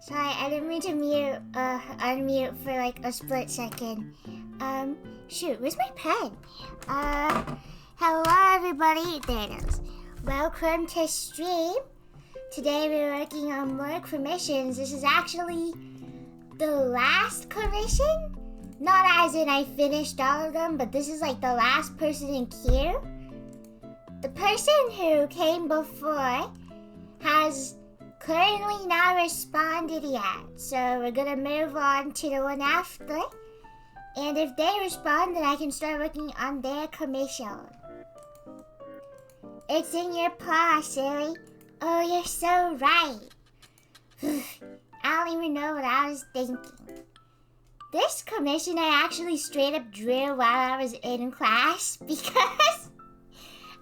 Sorry, I didn't mean to unmute for like a split second. Shoot, where's my pen? Hello everybody, there it is. Welcome to stream. Today we're working on more commissions. This is actually the last commission. Not as in I finished all of them, but this is like the last person in queue. The person who came before has currently not responded yet, so we're gonna move on to the one after. And if they respond, then I can start working on their commission. It's in your paw, silly. Oh, you're so right. I don't even know what I was thinking. This commission I actually straight up drew while I was in class because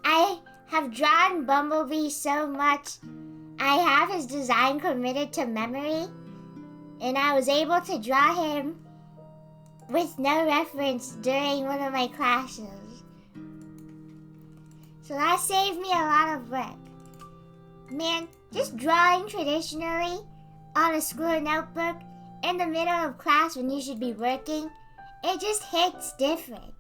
I have drawn Bumblebee so much. I have his design committed to memory, and I was able to draw him with no reference during one of my classes. So that saved me a lot of work. Man, just drawing traditionally on a school notebook in the middle of class when you should be working, it just hits different.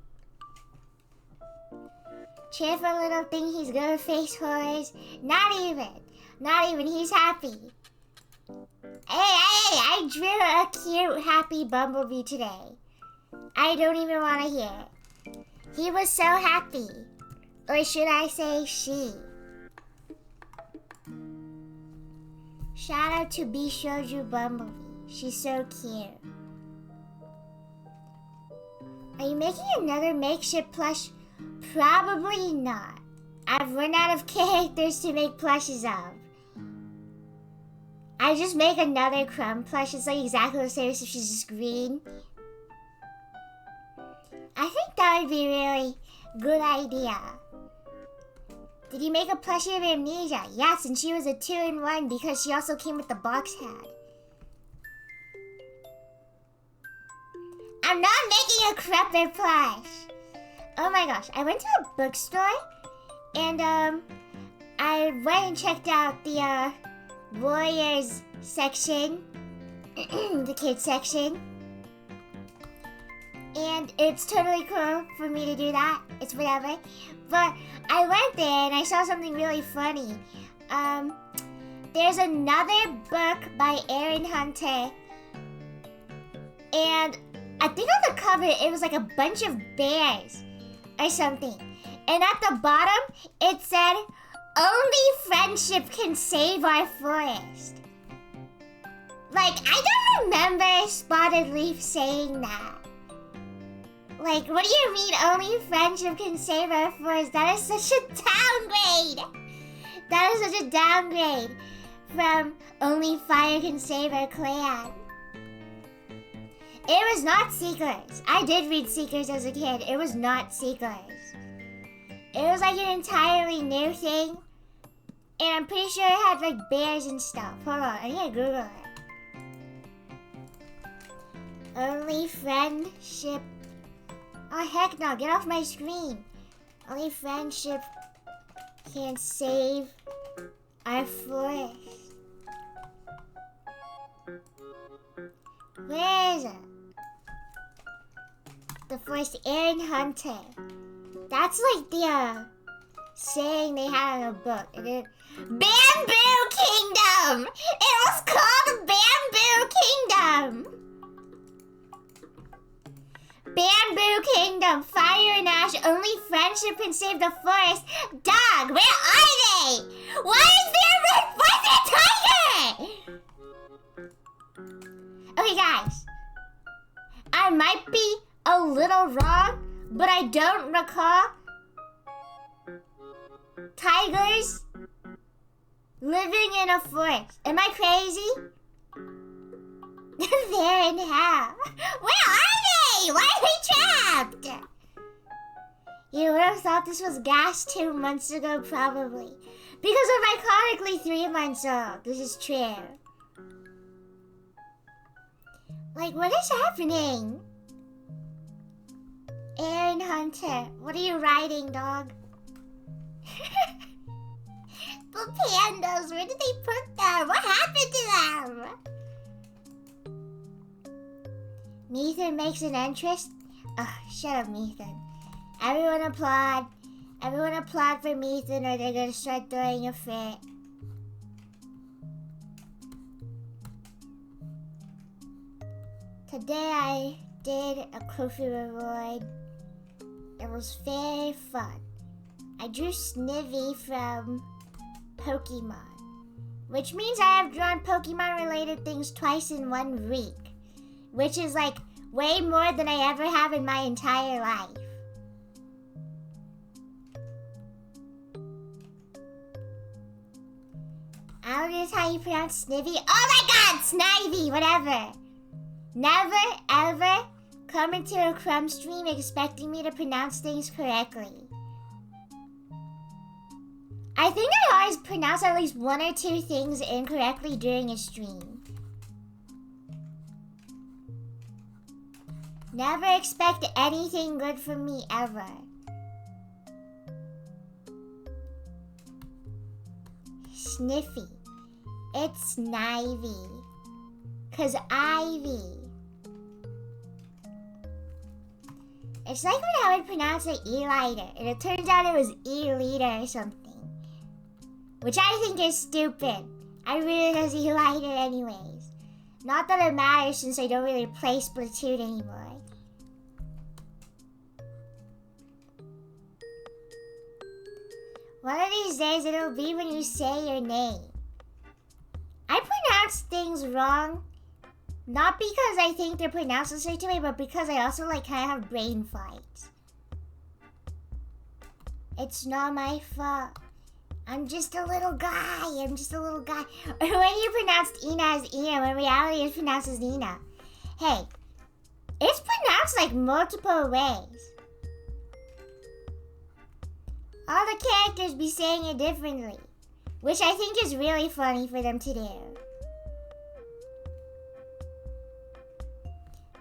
Cheerful little thing, he's gonna face horrors. Not even, he's happy. Hey, I drew a cute, happy Bumblebee today. I don't even want to hear it. He was so happy. Or should I say she? Shout out to Bishoju Bumblebee. She's so cute. Are you making another makeshift plush? Probably not. I've run out of characters to make plushes of. I just make another crumb plush. It's like exactly the same as if she's just green. I think that would be a really good idea. Did you make a plushie of Amnesia? Yes, and she was a 2-in-1 because she also came with the box head. I'm not making a crepper plush. Oh my gosh, I went to a bookstore and I went and checked out the Warriors section, the kids section. And it's totally cool for me to do that. It's whatever. But I went there and I saw something really funny. There's another book by Aaron Hunter. And I think on the cover it was like a bunch of bears or something. And at the bottom it said, "Only friendship can save our forest." Like, I don't remember Spotted Leaf saying that. Like, what do you mean only friendship can save our forest? That is such a downgrade. That is such a downgrade from only fire can save our clan. It was not Seekers. I did read Seekers as a kid. It was not Seekers. It was like an entirely new thing. And I'm pretty sure it had like bears and stuff. Hold on, I need to Google it. Only friendship. Oh heck no, get off my screen. Only friendship can save our forest. Where is it? The forest, Aaron Hunter. That's like the saying they had in a book. And it, Bamboo Kingdom! It was called Bamboo Kingdom! Bamboo Kingdom, fire and ash, only friendship can save the forest. Dog, where are they? Why is there a tiger? Okay guys, I might be a little wrong, but I don't recall tigers living in a forest. Am I crazy? They're in hell. Where are they? Why are they trapped? You would have thought this was gas 2 months ago, probably. Because I'm iconically 3 months old. This is true. Like, what is happening? Aaron Hunter, what are you riding, dog? The pandas, where did they put them? What happened to them? Methan makes an entrance. Ugh, shut up, Methan. Everyone applaud. Everyone applaud for Methan or they're gonna start throwing a fit. Today I did a Kofi reward. It was very fun. I drew Snivy from Pokemon, which means I have drawn Pokemon related things twice in 1 week, which is like way more than I ever have in my entire life. I don't know if how you pronounce Snivy. Oh my god, Snivy, whatever. Never ever come into a Crumb stream expecting me to pronounce things correctly. I think I always pronounce at least 1 or 2 things incorrectly during a stream. Never expect anything good from me ever. Sniffy. It's Snivy. 'Cause Ivy. It's like when I would pronounce it E-liter, and it turns out it was E-liter or something. Which I think is stupid. I really think it's E-liter anyways. Not that it matters since I don't really play Splatoon anymore. One of these days it'll be when you say your name. I pronounce things wrong. Not because I think they're pronounced a certain way, but because I also like kind of have brain fights. It's not my fault. I'm just a little guy. I'm just a little guy. Or when you pronounced Ina as Ina, when reality is pronounced as Nina. Hey, it's pronounced like multiple ways. All the characters be saying it differently, which I think is really funny for them to do.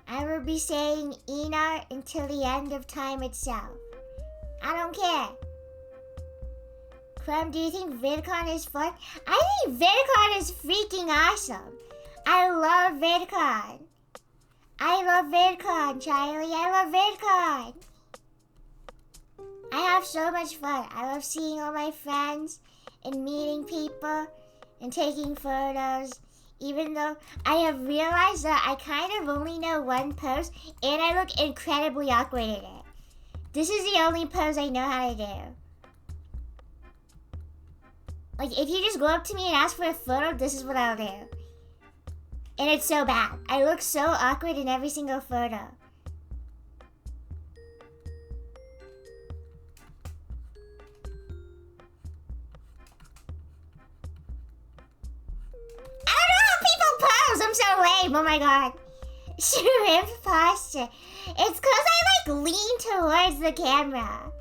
I will be saying Ina until the end of time itself. I don't care. Crumb, do you think VidCon is fun? I think VidCon is freaking awesome. I love VidCon. I love VidCon, Charlie. I love VidCon. I have so much fun. I love seeing all my friends and meeting people and taking photos. Even though I have realized that I kind of only know one pose and I look incredibly awkward in it. This is the only pose I know how to do. Like, if you just go up to me and ask for a photo, this is what I'll do. And it's so bad. I look so awkward in every single photo. I'm so lame, oh my god. Shrimp posture. It's cause I like lean towards the camera.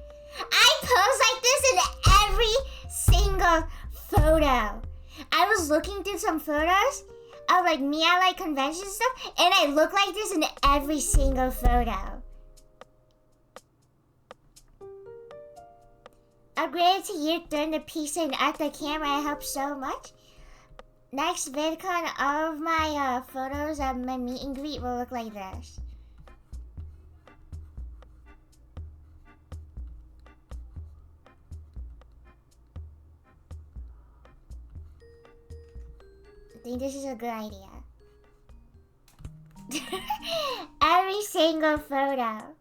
I pose like this in every single photo. I was looking through some photos of like me at like convention stuff, and I look like this in every single photo. Upgraded to year 3 the pizza and at the camera helps so much. Next VidCon, all of my photos of my meet and greet will look like this. I think this is a good idea. Every single photo.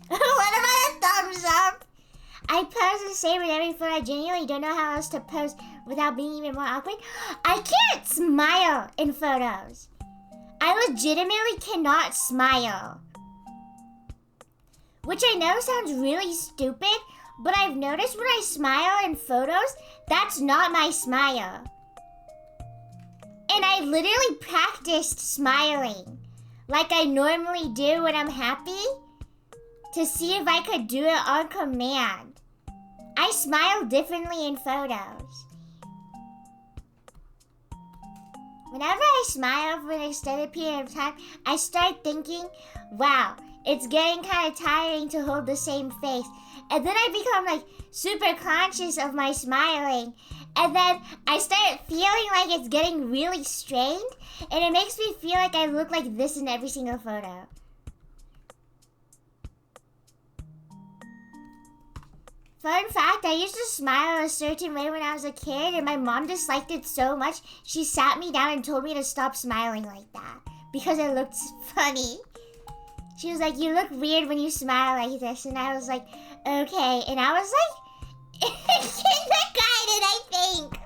What about a thumbs up? I pose the same in every photo. I genuinely don't know how else to pose without being even more awkward. I can't smile in photos. I legitimately cannot smile. Which I know sounds really stupid, but I've noticed when I smile in photos, that's not my smile. And I literally practiced smiling like I normally do when I'm happy to see if I could do it on command. I smile differently in photos. Whenever I smile for an extended period of time, I start thinking, wow, it's getting kind of tiring to hold the same face. And then I become like super conscious of my smiling. And then I start feeling like it's getting really strained. And it makes me feel like I look like this in every single photo. Fun fact, I used to smile a certain way when I was a kid, and my mom disliked it so much, she sat me down and told me to stop smiling like that because it looked funny. She was like, you look weird when you smile like this, and I was like, okay. And I was like, kindergarten, I think.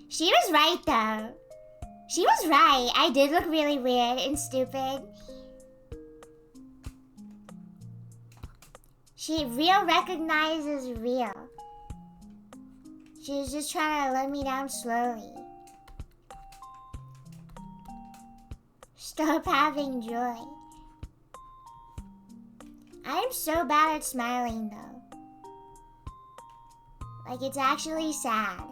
She was right, though. She was right. I did look really weird and stupid. Real recognizes real. She was just trying to let me down slowly. Stop having joy. I am so bad at smiling though. Like, it's actually sad.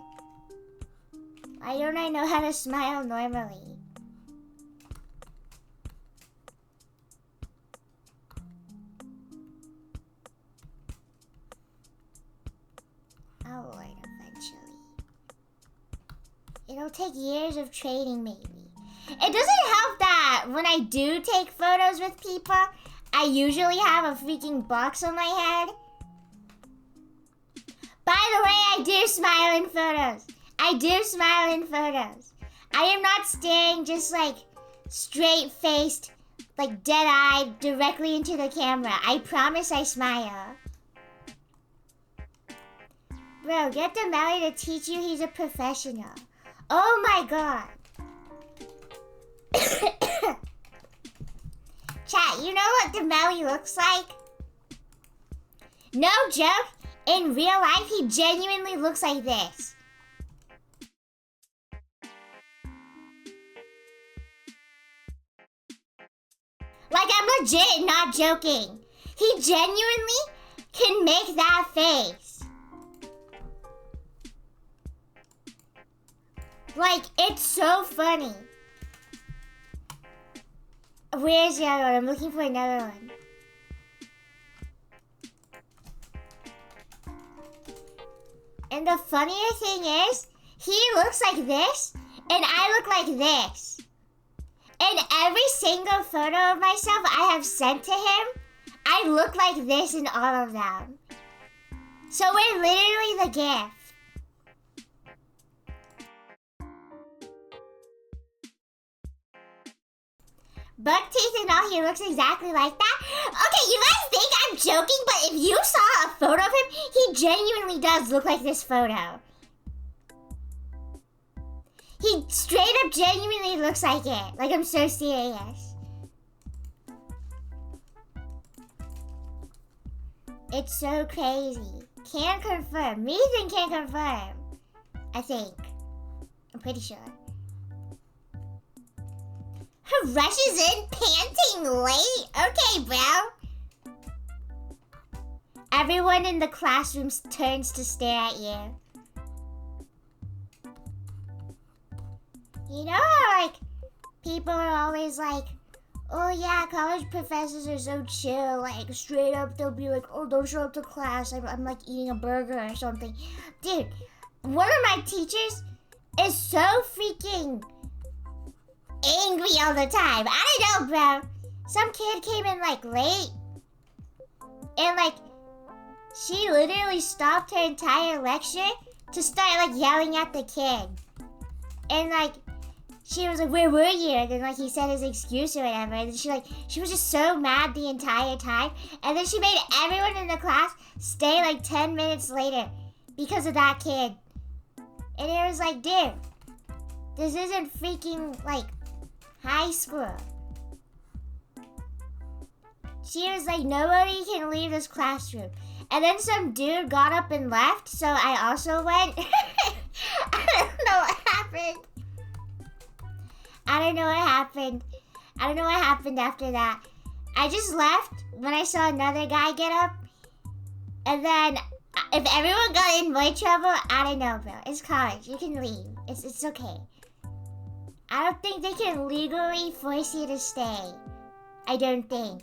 Why don't I know how to smile normally? I'll learn eventually. It'll take years of training, maybe. It doesn't help that when I do take photos with people, I usually have a freaking box on my head. By the way, I do smile in photos. I do smile in photos. I am not staring just like straight-faced, like dead-eyed directly into the camera. I promise I smile. Bro, get Demelli to teach you he's a professional. Oh my god. Chat, you know what Demelli looks like? No joke. In real life, he genuinely looks like this. Like, I'm legit not joking. He genuinely can make that face. Like, it's so funny. Where's the other one? I'm looking for another one. And the funnier thing is, he looks like this, and I look like this. And every single photo of myself I have sent to him, I look like this in all of them. So we're literally the gift. Buck teeth and all, he looks exactly like that. Okay, you guys think I'm joking, but if you saw a photo of him, he genuinely does look like this photo. He straight up genuinely looks like it. Like, I'm so serious. It's so crazy. Can't confirm. Ethan can't confirm. I think. I'm pretty sure. Rushes in, panting late? Okay, bro. Everyone in the classroom turns to stare at you. You know how, like, people are always like, oh yeah, college professors are so chill. Like, straight up, they'll be like, oh, don't show up to class. I'm like eating a burger or something. Dude, one of my teachers is so freaking angry all the time. I don't know, bro. Some kid came in like late, and like she literally stopped her entire lecture to start like yelling at the kid. And like she was like, where were you? And then like he said his excuse or whatever, and then she was just so mad the entire time. And then she made everyone in the class stay like 10 minutes later because of that kid. And it was like, dude, this isn't freaking like high school. She was like, nobody can leave this classroom. And then some dude got up and left, so I also went. I don't know what happened. I don't know what happened after that. I just left when I saw another guy get up. And then, if everyone got in my trouble, I don't know, bro. It's college. You can leave. It's okay. I don't think they can legally force you to stay. I don't think.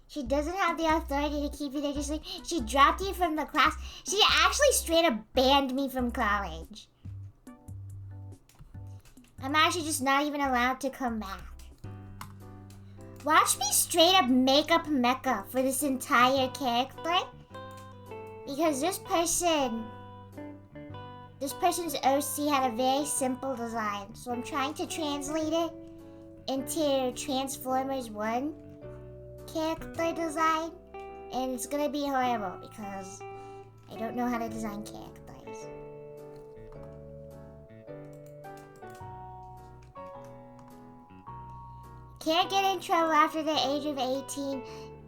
She doesn't have the authority to keep you there just like she dropped you from the class. She actually straight up banned me from college. I'm actually just not even allowed to come back. Watch me straight up make up Mecca for this entire character. Because this person's OC had a very simple design. So I'm trying to translate it into Transformers 1 character design. And it's gonna be horrible because I don't know how to design characters. Can't get in trouble after the age of 18.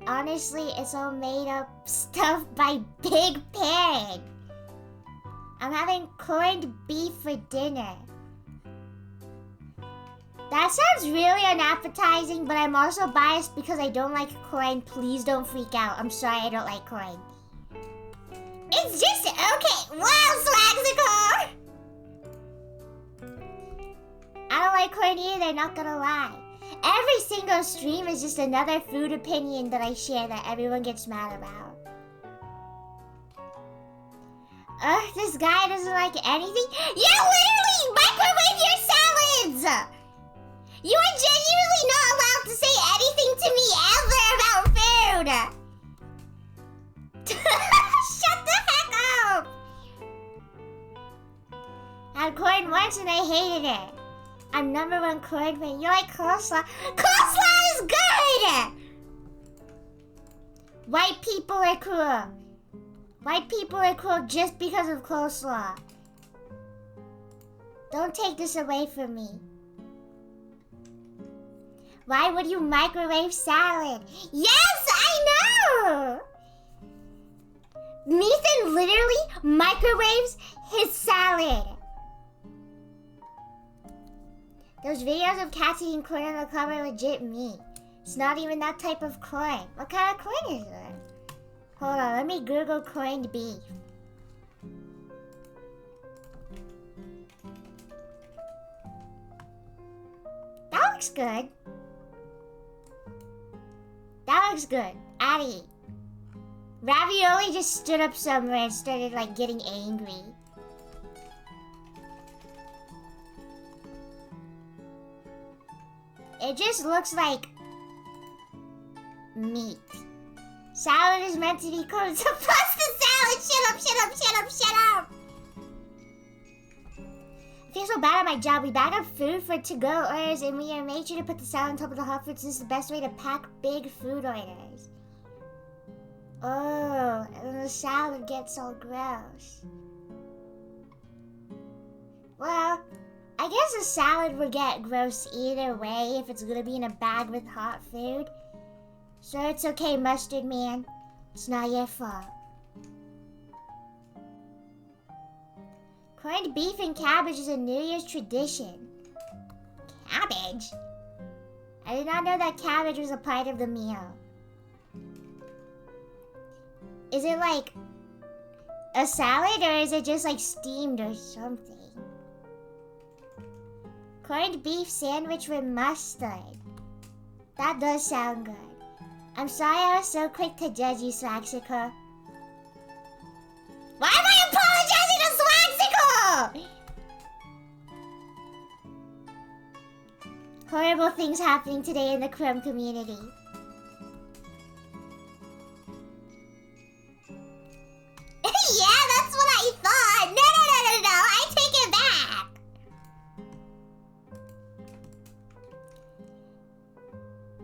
Honestly, it's all made up stuff by Big Parrot. I'm having corned beef for dinner. That sounds really unappetizing, but I'm also biased because I don't like corn. Please don't freak out. I'm sorry I don't like corn. It's just okay. Wow, Slaxicle! I don't like corn either, not gonna lie. Every single stream is just another food opinion that I share that everyone gets mad about. Ugh, this guy doesn't like anything. You literally microwave your salads! You are genuinely not allowed to say anything to me ever about food! Shut the heck up! I had corn once and I hated it. I'm #1 corn fan. You like coleslaw? Coleslaw is good! White people are cool. White people are cool just because of coleslaw. Don't take this away from me. Why would you microwave salad? Yes, I know! Nathan literally microwaves his salad. Those videos of cats eating corn on the cover are legit me. It's not even that type of corn. What kind of corn is it? Hold on, let me Google corned beef. That looks good. That looks good. Addie. Ravioli just stood up somewhere and started like getting angry. It just looks like meat. Salad is meant to be cooked. So plus the salad! Shut up, shut up, shut up, shut up! I feel so bad at my job. We bag up food for to-go orders and we made sure to put the salad on top of the hot foods. This is the best way to pack big food orders. Oh, and the salad gets all gross. Well, I guess a salad would get gross either way if it's gonna be in a bag with hot food. So it's okay, Mustard Man. It's not your fault. Corned beef and cabbage is a New Year's tradition. Cabbage? I did not know that cabbage was a part of the meal. Is it like a salad or is it just like steamed or something? Corned beef sandwich with mustard. That does sound good. I'm sorry I was so quick to judge you, Swaxicle. Why am I apologizing to Swaxicle? Horrible things happening today in the crumb community. Yeah, that's what I thought. No, I take it back.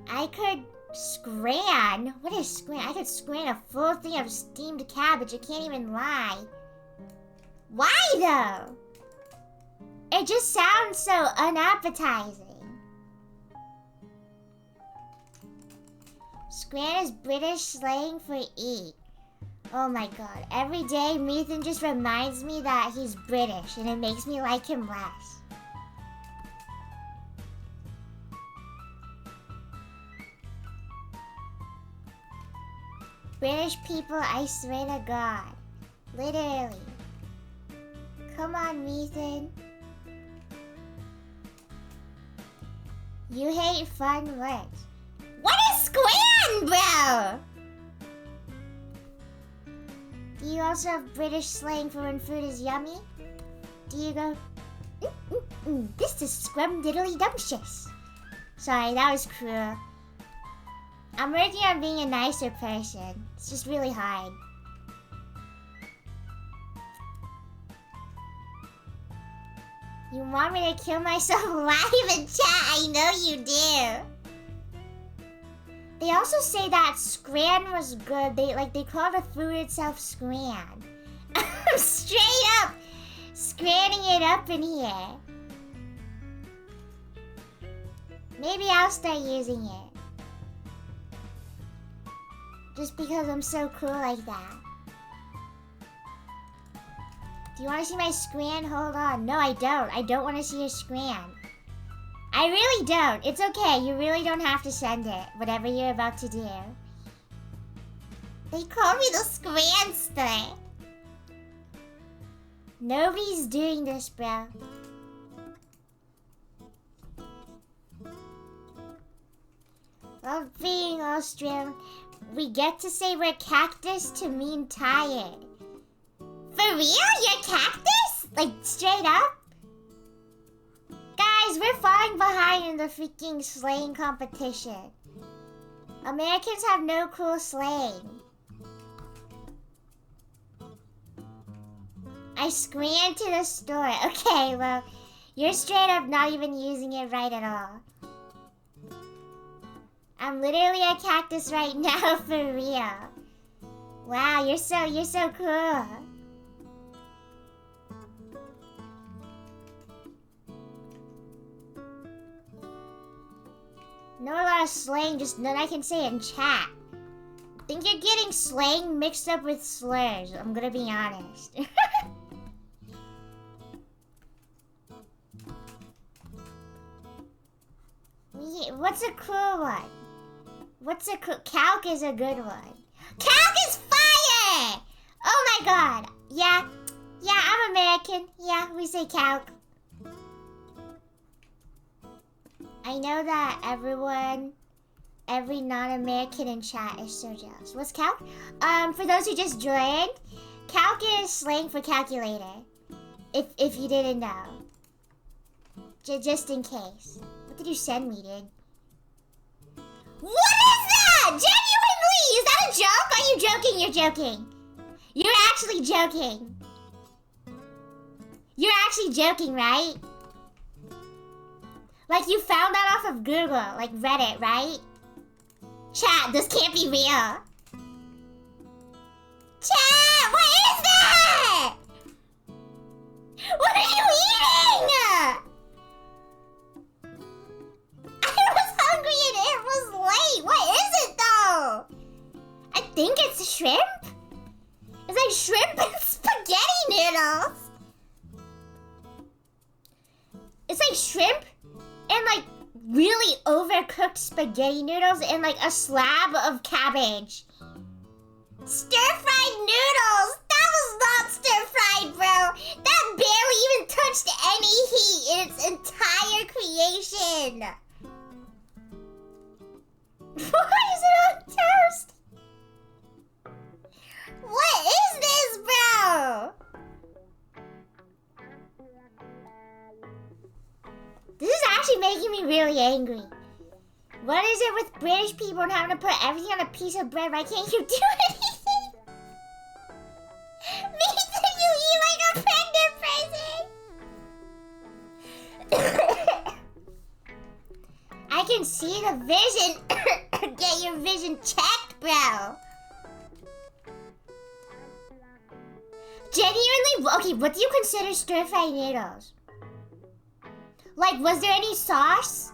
I could scran. What is scran? I could scran a full thing of steamed cabbage. I can't even lie. Why though? It just sounds so unappetizing. Scran is British slang for eat. Oh my god. Every day, Methan just reminds me that he's British and it makes me like him less. British people, I swear to God. Literally. Come on, Ethan. You hate fun words. What is scran, bro? Do you also have British slang for when food is yummy? Do you go, this is scrumdiddly-dumptious? Sorry, that was cruel. I'm working on being a nicer person. It's just really hard. You want me to kill myself live in chat? I know you do. They also say that scran was good. They call the food itself scran. I'm straight up scranning it up in here. Maybe I'll start using it. Just because I'm so cool like that. Do you want to see my scran? Hold on. No, I don't. I don't want to see your scran. I really don't. It's okay. You really don't have to send it. Whatever you're about to do. They call me the scranster. Nobody's doing this, bro. Well, being Australian, we get to say we're cactus to mean tired. For real? You're cactus? Like, straight up? Guys, we're falling behind in the freaking slang competition. Americans have no cool slang. I scran to the store. Okay, well, you're straight up not even using it right at all. I'm literally a cactus right now, for real. Wow, you're so cool. Not a lot of slang, just none I can say in chat. I think you're getting slang mixed up with slurs, I'm gonna be honest. What's a cool one? What's a cool... Calc is a good one. Calc is fire! Oh my god. Yeah, I'm American. Yeah, we say calc. I know that every non-American in chat is so jealous. What's calc? For those who just joined, calc is slang for calculator. If you didn't know. Just in case. What did you send me, dude? What is that? Genuinely! Is that a joke? Are you joking? You're joking. You're actually joking. You're actually joking, right? Like you found that off of Google, like Reddit, right? Chat, this can't be real. Chat, what is that? What are you eating? I was hungry and it was late. What is it though? I think it's shrimp. It's like shrimp and spaghetti noodles. It's like shrimp and like really overcooked spaghetti noodles and like a slab of cabbage. Stir-fried noodles! That was not stir-fried, bro! That barely even touched any heat in its entire creation! Why is it on toast? What is this, bro? This is actually making me really angry. What is it with British people and having to put everything on a piece of bread? Why can't you do anything? Nathan, you eat like a pregnant person. I can see the vision. Get your vision checked, bro. Genuinely, okay, what do you consider stir-fried noodles? Like, was there any sauce?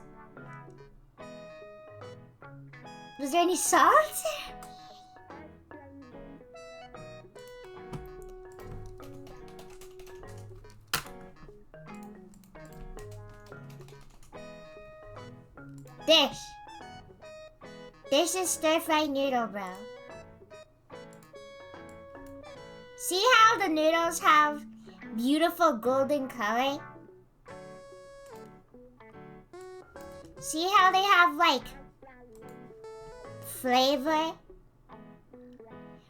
Was there any salt? Dish. This is stir-fried noodle, bro. See how the noodles have beautiful golden color. See how they have like flavor?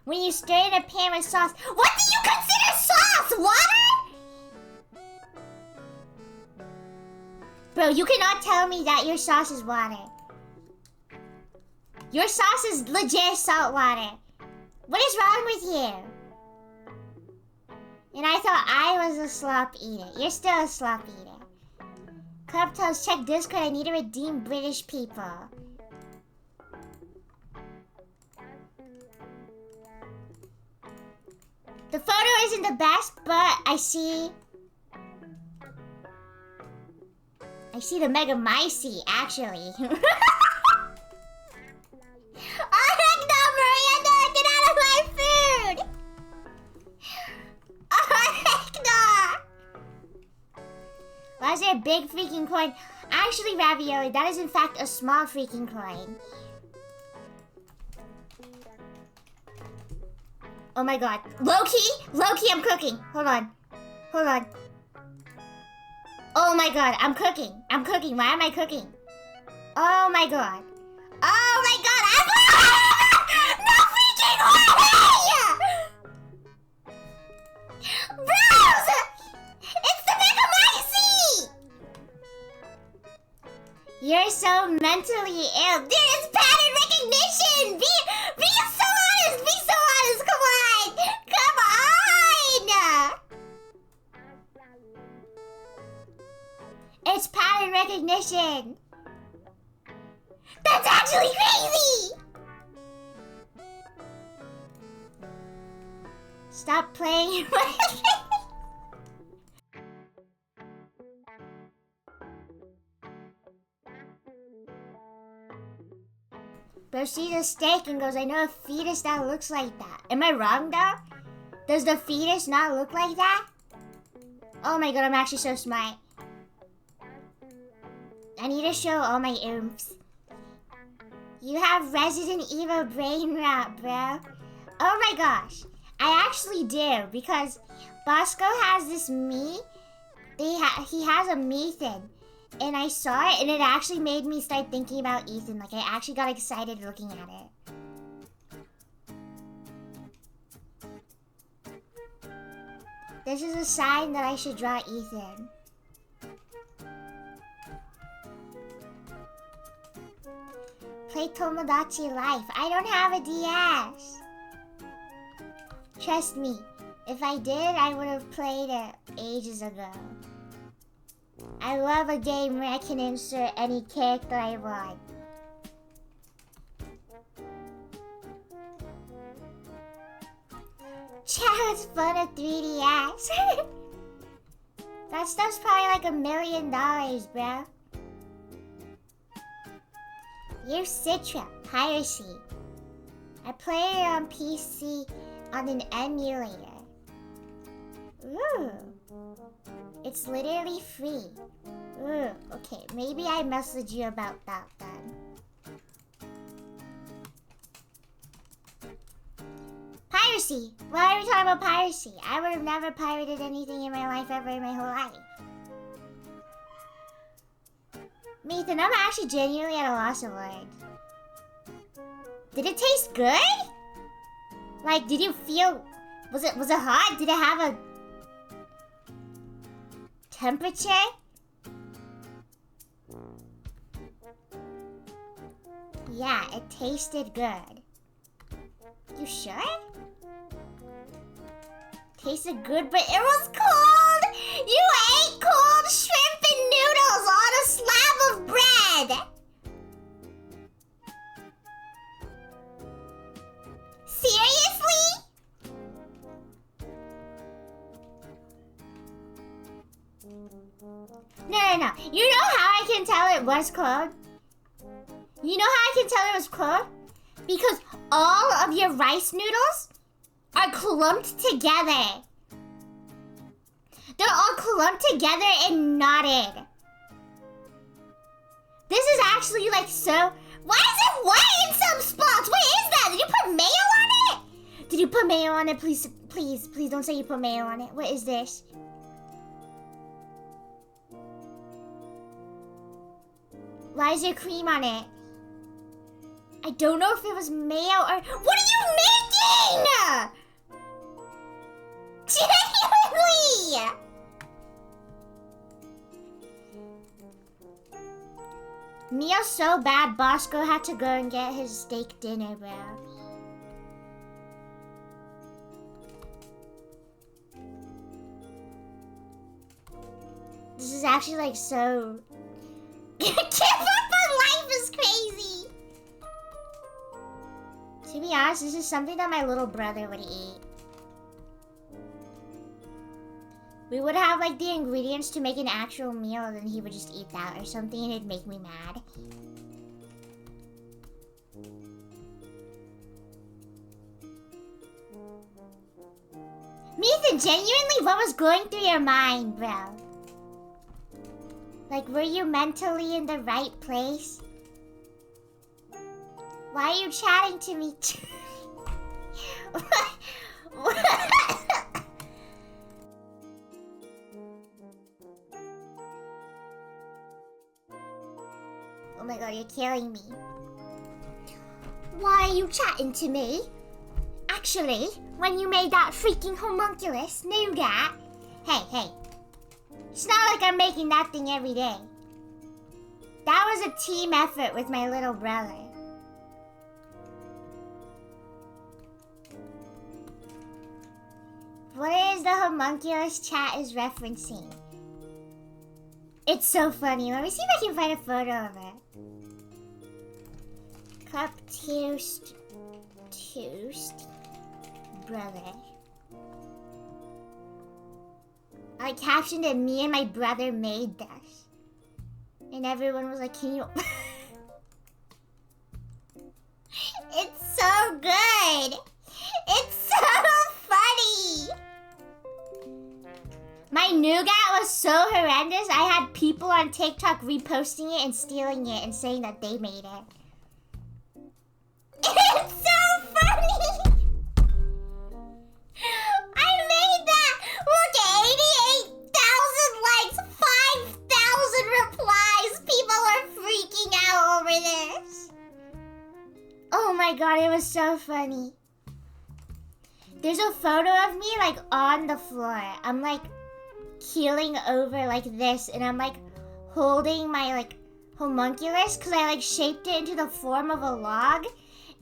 When you stir in a pan with sauce. What do you consider sauce? Water? Bro, you cannot tell me that your sauce is water. Your sauce is legit salt water. What is wrong with you? And I thought I was a slop eater. You're still a slop eater. Clubtoes, check Discord. I need to redeem British people. The photo isn't the best, but I see the Mega Mycey, actually. Oh, heck no, Miranda! Get out of my food! Oh, heck no! Why is there a big freaking coin? Actually, Ravioli, that is in fact a small freaking coin. Oh my god. Low-key, I'm cooking. Hold on. Oh my god, I'm cooking. Why am I cooking? Oh my god. Oh my god, I'm no freaking way! Bros! It's the Mega Mycey! You're so mentally ill. Dude, it's pattern recognition! Be so honest! Come on! It's pattern recognition! That's actually crazy! Stop playing. Bro sees a steak and goes, I know a fetus that looks like that. Am I wrong though? Does the fetus not look like that? Oh my god, I'm actually so smart. I need to show all my oomphs. You have Resident Evil brain rot, bro. Oh my gosh. I actually do, because Bosco has this me. He has a me thing. And I saw it, and it actually made me start thinking about Ethan. Like, I actually got excited looking at it. This is a sign that I should draw Ethan. Play Tomodachi Life. I don't have a DS. Trust me, if I did, I would have played it ages ago. I love a game where I can insert any character I want. Child's fun of 3DS. That stuff's probably like $1 million, bro. Use Citra, piracy. I play it on PC on an emulator. Ooh. It's literally free. Ooh, okay, maybe I messaged you about that then. Piracy! Why are we talking about piracy? I would have never pirated anything in my life ever in my whole life. Nathan, I'm actually genuinely at a loss of words. Did it taste good? Like, did you feel... Was it hot? Did it have a... temperature? Yeah, it tasted good. You sure? Tasted good, but it was cold! You ate cold shrimp and noodles on a slab of bread! Seriously? No. You know how I can tell it was cold? You know how I can tell it was cold? Because all of your rice noodles are clumped together. They're all clumped together and knotted. This is actually like so... Why is it white in some spots? What is that? Did you put mayo on it? Did you put mayo on it? Please don't say you put mayo on it. What is this? Why is there cream on it? I don't know if it was mayo or... What are you making? Genuinely! Meal's so bad, Bosco had to go and get his steak dinner, bro. This is actually like so... Give up on life is crazy! To be honest, this is something that my little brother would eat. We would have like the ingredients to make an actual meal and then he would just eat that or something and it'd make me mad. Ethan, genuinely, what was going through your mind, bro? Like, were you mentally in the right place? Why are you chatting to me? What? Oh my god, you're killing me. Why are you chatting to me? Actually, when you made that freaking homunculus nougat... Hey. It's not like I'm making that thing every day. That was a team effort with my little brother. What is the homunculus chat is referencing? It's so funny. Let me see if I can find a photo of it. Cup toast brother. I captioned it, me and my brother made this. And everyone was like, can you... It's so good! It's so funny! My nougat was so horrendous, I had people on TikTok reposting it and stealing it and saying that they made it. It's so funny! I made that! Look at 88,000 likes, 5,000 replies! People are freaking out over this! Oh my god, it was so funny. There's a photo of me like on the floor. I'm like keeling over like this and I'm like holding my like homunculus because I like shaped it into the form of a log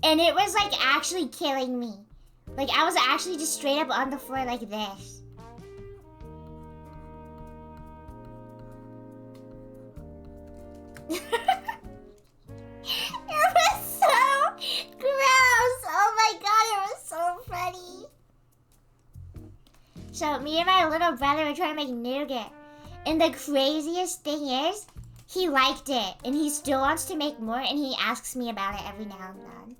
and it was like actually killing me. Like I was actually just straight up on the floor like this. It was so gross. Oh my god, it was so funny. So me and my little brother were trying to make nougat. And the craziest thing is, he liked it. And he still wants to make more and he asks me about it every now and then.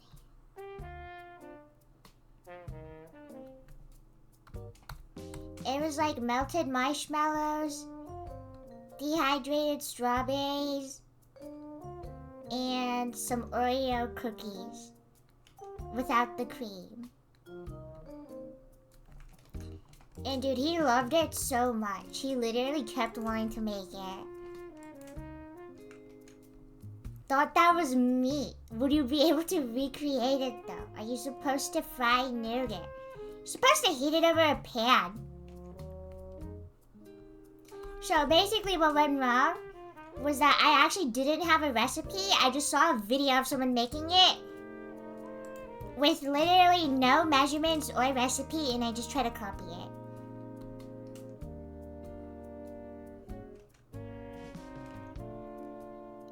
It was like melted marshmallows, dehydrated strawberries, and some Oreo cookies without the cream. And dude, he loved it so much. He literally kept wanting to make it. Thought that was meat. Would you be able to recreate it though? Are you supposed to fry nougat? You're supposed to heat it over a pan. So basically what went wrong was that I actually didn't have a recipe. I just saw a video of someone making it with literally no measurements or recipe and I just tried to copy it.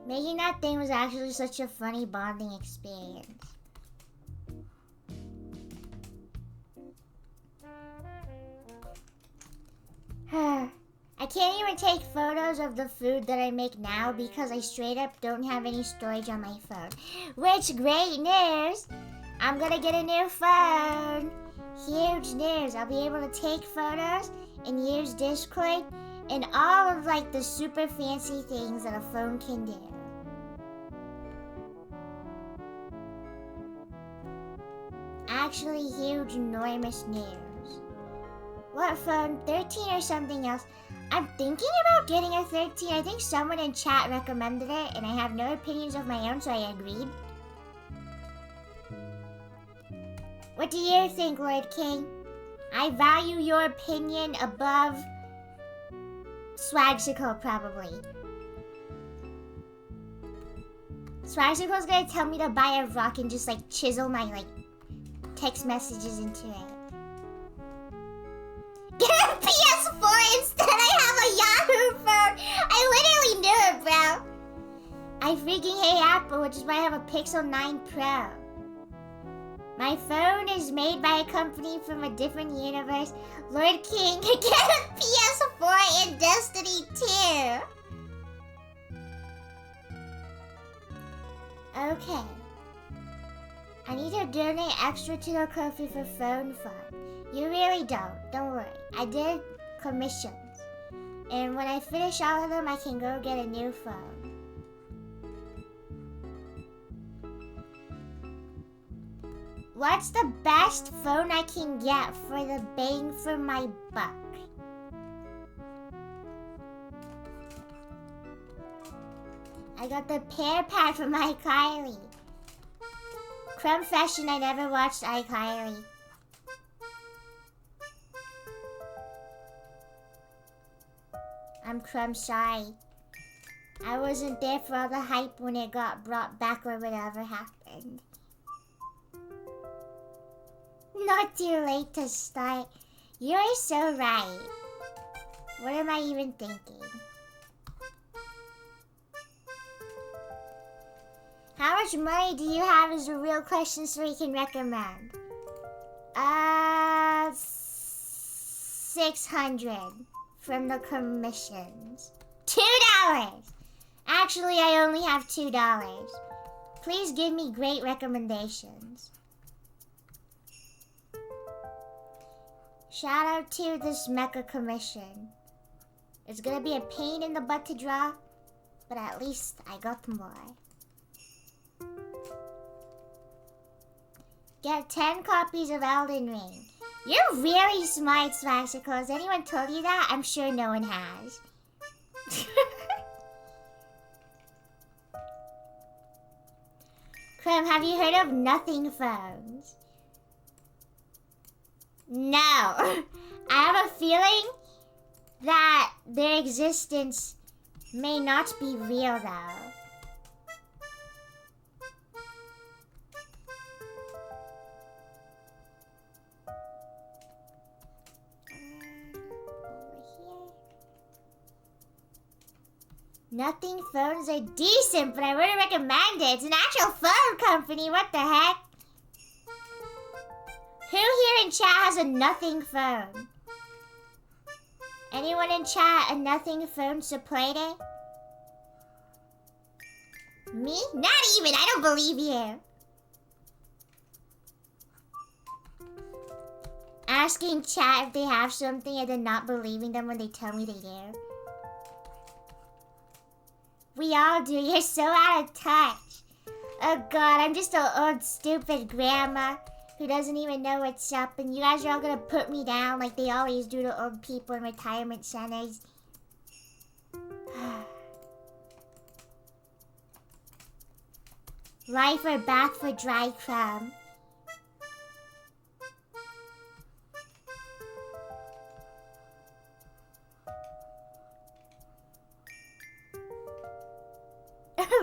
Making that thing was actually such a funny bonding experience. I can't even take photos of the food that I make now because I straight up don't have any storage on my phone. Which, great news! I'm gonna get a new phone! Huge news! I'll be able to take photos and use Discord and all of like the super fancy things that a phone can do. Actually huge, enormous news. What phone? 13 or something else? I'm thinking about getting a 13. I think someone in chat recommended it, and I have no opinions of my own, so I agreed. What do you think, Lord King? I value your opinion above Swagsicle, probably. Swagsicle's gonna tell me to buy a rock and just like chisel my like text messages into it. Get a PS4 instead, I have a Yahoo phone! I literally knew it, bro! I freaking hate Apple, which is why I have a Pixel 9 Pro. My phone is made by a company from a different universe. Lord King, get a PS4 in Destiny 2! Okay. I need to donate extra to the Ko-fi for phone fund. You really don't worry. I did commissions. And when I finish all of them, I can go get a new phone. What's the best phone I can get for the bang for my buck? I got the pear pad from iKylie. Confession, I never watched iKylie. I'm Crumb sorry. I wasn't there for all the hype when it got brought back or whatever happened. Not too late to start. You're so right. What am I even thinking? How much money do you have is a real question so we can recommend. 600 from the commissions. $2! Actually, I only have $2. Please give me great recommendations. Shout out to this mecha commission. It's gonna be a pain in the butt to draw, but at least I got more. Get 10 copies of Elden Ring. You're really smart, Swagsicle. Has anyone told you that? I'm sure no one has. Clem, have you heard of nothing phones? No. I have a feeling that their existence may not be real, though. Nothing phones are decent, but I wouldn't recommend it. It's an actual phone company. What the heck? Who here in chat has a nothing phone? Anyone in chat a nothing phone supplanter? Me? Not even. I don't believe you. Asking chat if they have something and then not believing them when they tell me they do. We all do. You're so out of touch. Oh god, I'm just an old stupid grandma who doesn't even know what's up, and you guys are all gonna put me down like they always do to old people in retirement centers. Life or bath for dry crumb.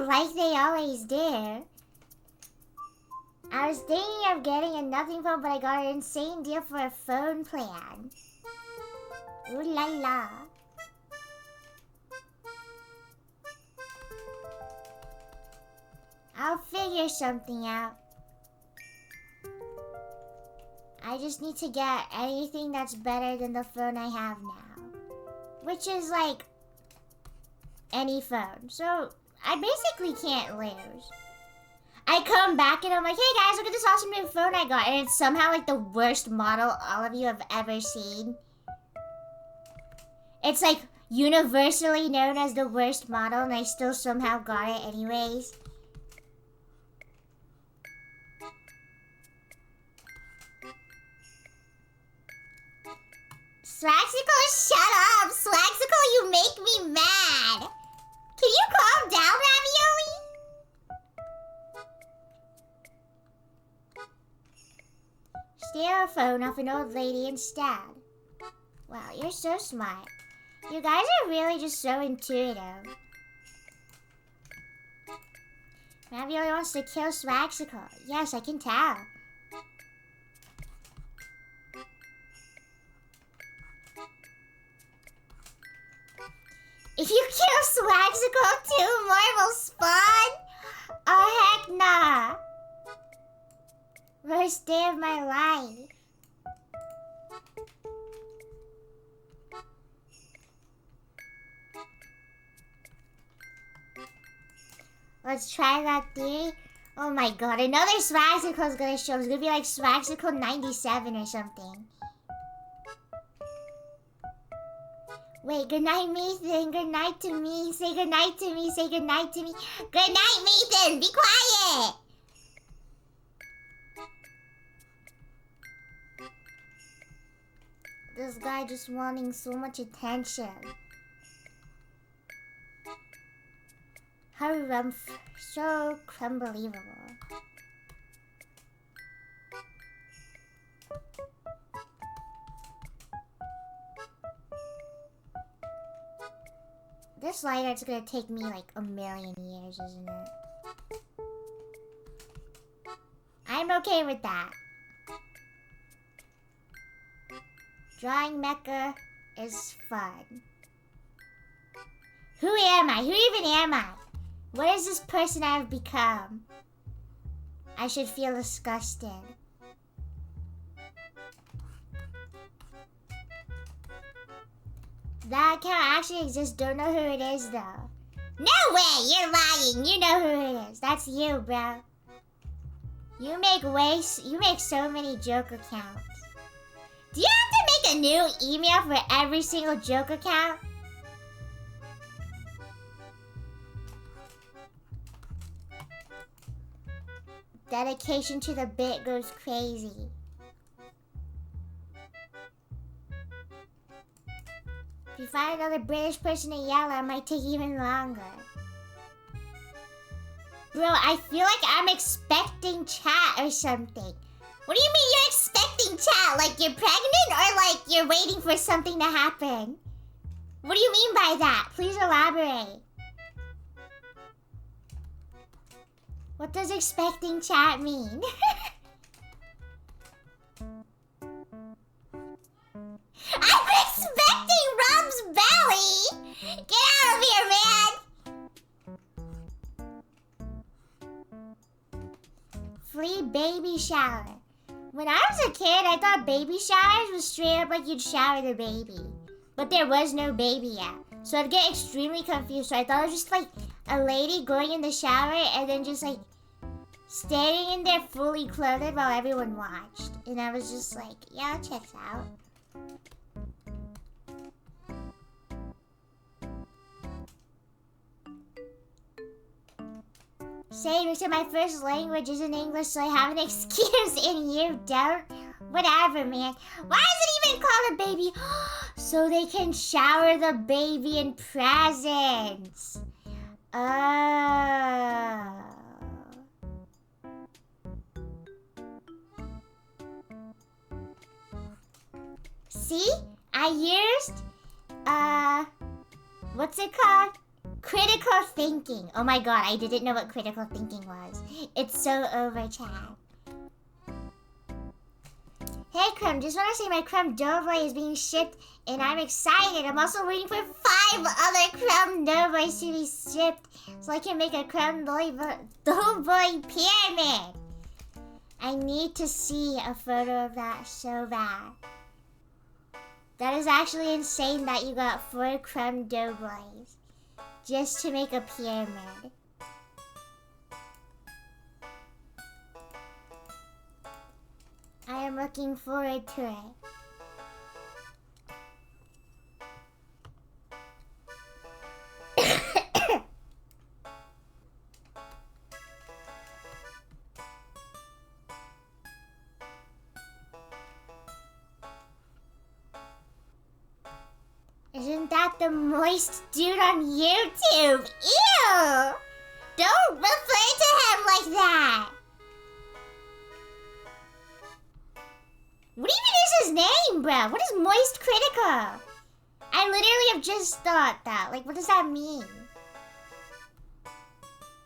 Like they always do. I was thinking of getting a nothing phone, but I got an insane deal for a phone plan. Ooh la la. I'll figure something out. I just need to get anything that's better than the phone I have now. Which is like any phone. So I basically can't lose. I come back and I'm like, hey guys, look at this awesome new phone I got. And it's somehow like the worst model all of you have ever seen. It's like universally known as the worst model and I still somehow got it anyways. Swaxicle, shut up! Swaxicle, you make me mad! Can you calm down, Ravioli? Steal a phone off an old lady instead. Wow, you're so smart. You guys are really just so intuitive. Ravioli wants to kill Swaxicle. Yes, I can tell. If you kill Swaxicle, 2 more will spawn? Oh, heck nah. Worst day of my life. Let's try that theory. Oh my god, another Swaxicle is gonna show. It's gonna be like Swaxicle 97 or something. Wait, good night, Nathan. Good night to me. Say good night to me. Say good night to me. Good night, Nathan. Be quiet. This guy just wanting so much attention. Harumph. So unbelievable. This light art's gonna take me like a million years, isn't it? I'm okay with that. Drawing mecha is fun. Who am I? Who even am I? What is this person I have become? I should feel disgusted. That account actually exists. Don't know who it is though. No way! You're lying. You know who it is. That's you, bro. You make so many joke accounts. Do you have to make a new email for every single joke account? Dedication to the bit goes crazy. If you find another British person to yell at, it might take even longer. Bro, I feel like I'm expecting chat or something. What do you mean you're expecting chat? Like you're pregnant or like you're waiting for something to happen? What do you mean by that? Please elaborate. What does expecting chat mean? I'm expecting Rob's belly! Get out of here, man! Free baby shower. When I was a kid, I thought baby showers was straight up like you'd shower the baby. But there was no baby yet. So I'd get extremely confused. So I thought it was just like a lady going in the shower and then just like standing in there fully clothed while everyone watched. And I was just like, yeah, checks out. Saying so my first language isn't English, so I have an excuse and you don't? Whatever, man. Why is it even called a baby? So they can shower the baby in presents. Oh. See? I used, what's it called? Critical thinking. Oh my god, I didn't know what critical thinking was. It's so over, chat. Hey, Crumb, just want to say my Crumb Doughboy is being shipped, and I'm excited. I'm also waiting for 5 other Crumb Doughboys to be shipped, so I can make a Crumb Doughboy pyramid. I need to see a photo of that so bad. That is actually insane that you got 4 Crumb Doughboys just to make a pyramid. I am looking forward to it. Isn't that the moist dude on YouTube? Ew! Don't refer to him like that! What even is his name, bro? What is Moist Critical? I literally have just thought that. Like, what does that mean?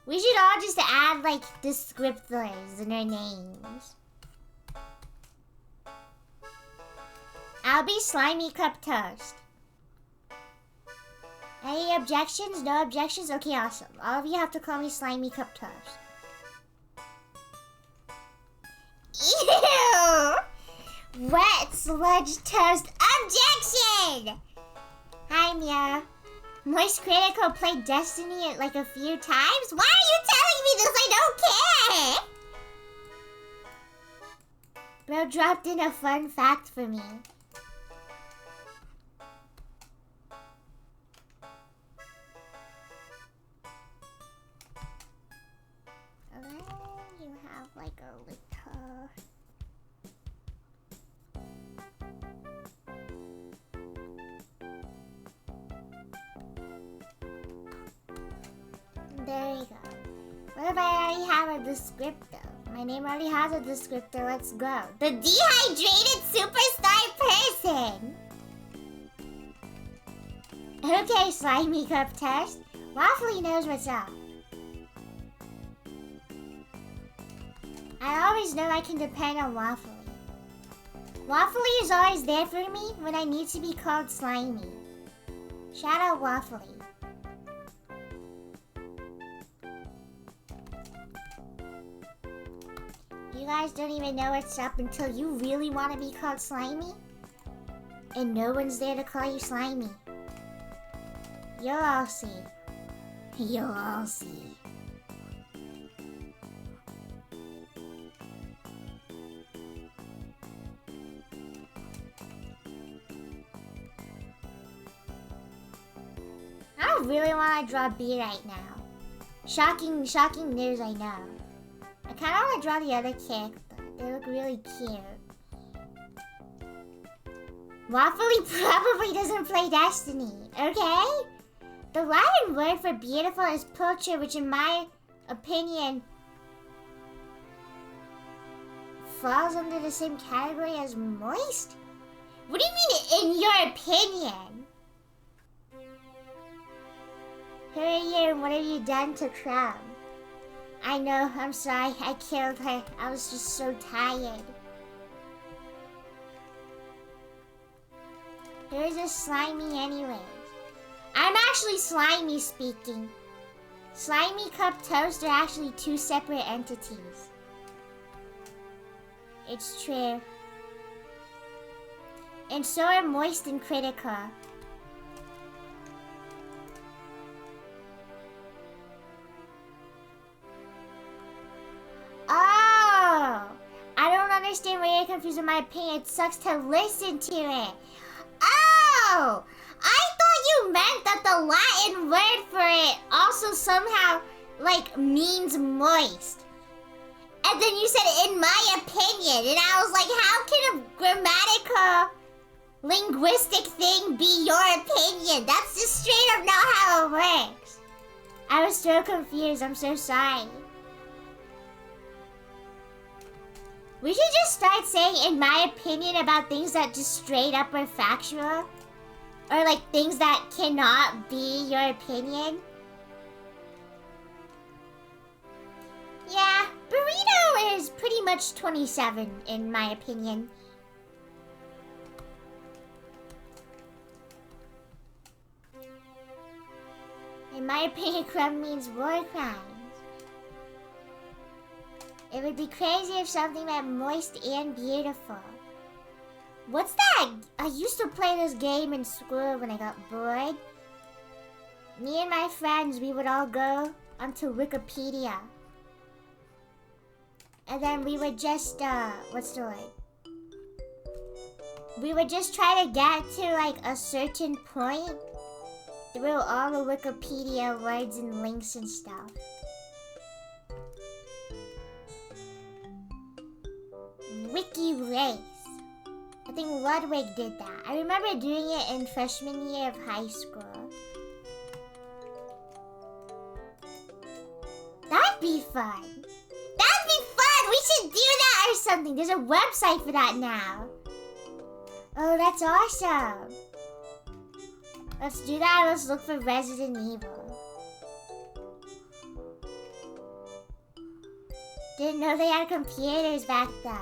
We should all just add, like, descriptors in our names. I'll be Slimy Cup Toast. Any objections? No objections? Okay, awesome. All of you have to call me Slimy Cup Toast. Ew! Wet sludge toast objection! Hi, Mia. Moist Critical played Destiny like a few times? Why are you telling me this? I don't care! Bro dropped in a fun fact for me. And then you have like a little... There you go. What if I already have a descriptor? My name already has a descriptor. Let's go. The dehydrated superstar person. Okay, Slimy Cup Test. Waffly knows what's up. I always know I can depend on Waffly. Waffly is always there for me when I need to be called Slimy. Shout out Waffly. You guys don't even know what's up until you really want to be called Slimy? And no one's there to call you Slimy. You'll all see. You'll all see. I don't really want to draw B right now. Shocking news, I know. I kind of want to draw the other character. They look really cute. Waffly probably doesn't play Destiny, okay? The Latin word for beautiful is pulcher, which in my opinion falls under the same category as moist? What do you mean, in your opinion? Who are you and what have you done to Crown? I know, I'm sorry, I killed her. I was just so tired. Who's this Slimy anyways? I'm actually Slimy speaking. Slimy Cup Toast are actually two separate entities. It's true. And so are Moist and Critica. Oh! I don't understand why you're confused with my opinion. It sucks to listen to it. Oh! I thought you meant that the Latin word for it also somehow, like, means moist. And then you said, in my opinion. And I was like, how can a grammatical, linguistic thing be your opinion? That's just straight up not how it works. I was so confused. I'm so sorry. We should just start saying, in my opinion, about things that just straight up are factual. Or like things that cannot be your opinion. Yeah, burrito is pretty much 27, in my opinion. In my opinion, crumb means war crimes. It would be crazy if something meant moist and beautiful. What's that? I used to play this game in school when I got bored. Me and my friends, we would all go onto Wikipedia. And then we would just, what's the word? We would just try to get to, like, a certain point through all the Wikipedia words and links and stuff. Wiki race. I think Ludwig did that. I remember doing it in freshman year of high school. That'd be fun. That'd be fun! We should do that or something. There's a website for that now. Oh, that's awesome. Let's do that. Let's look for Resident Evil. Didn't know they had computers back then.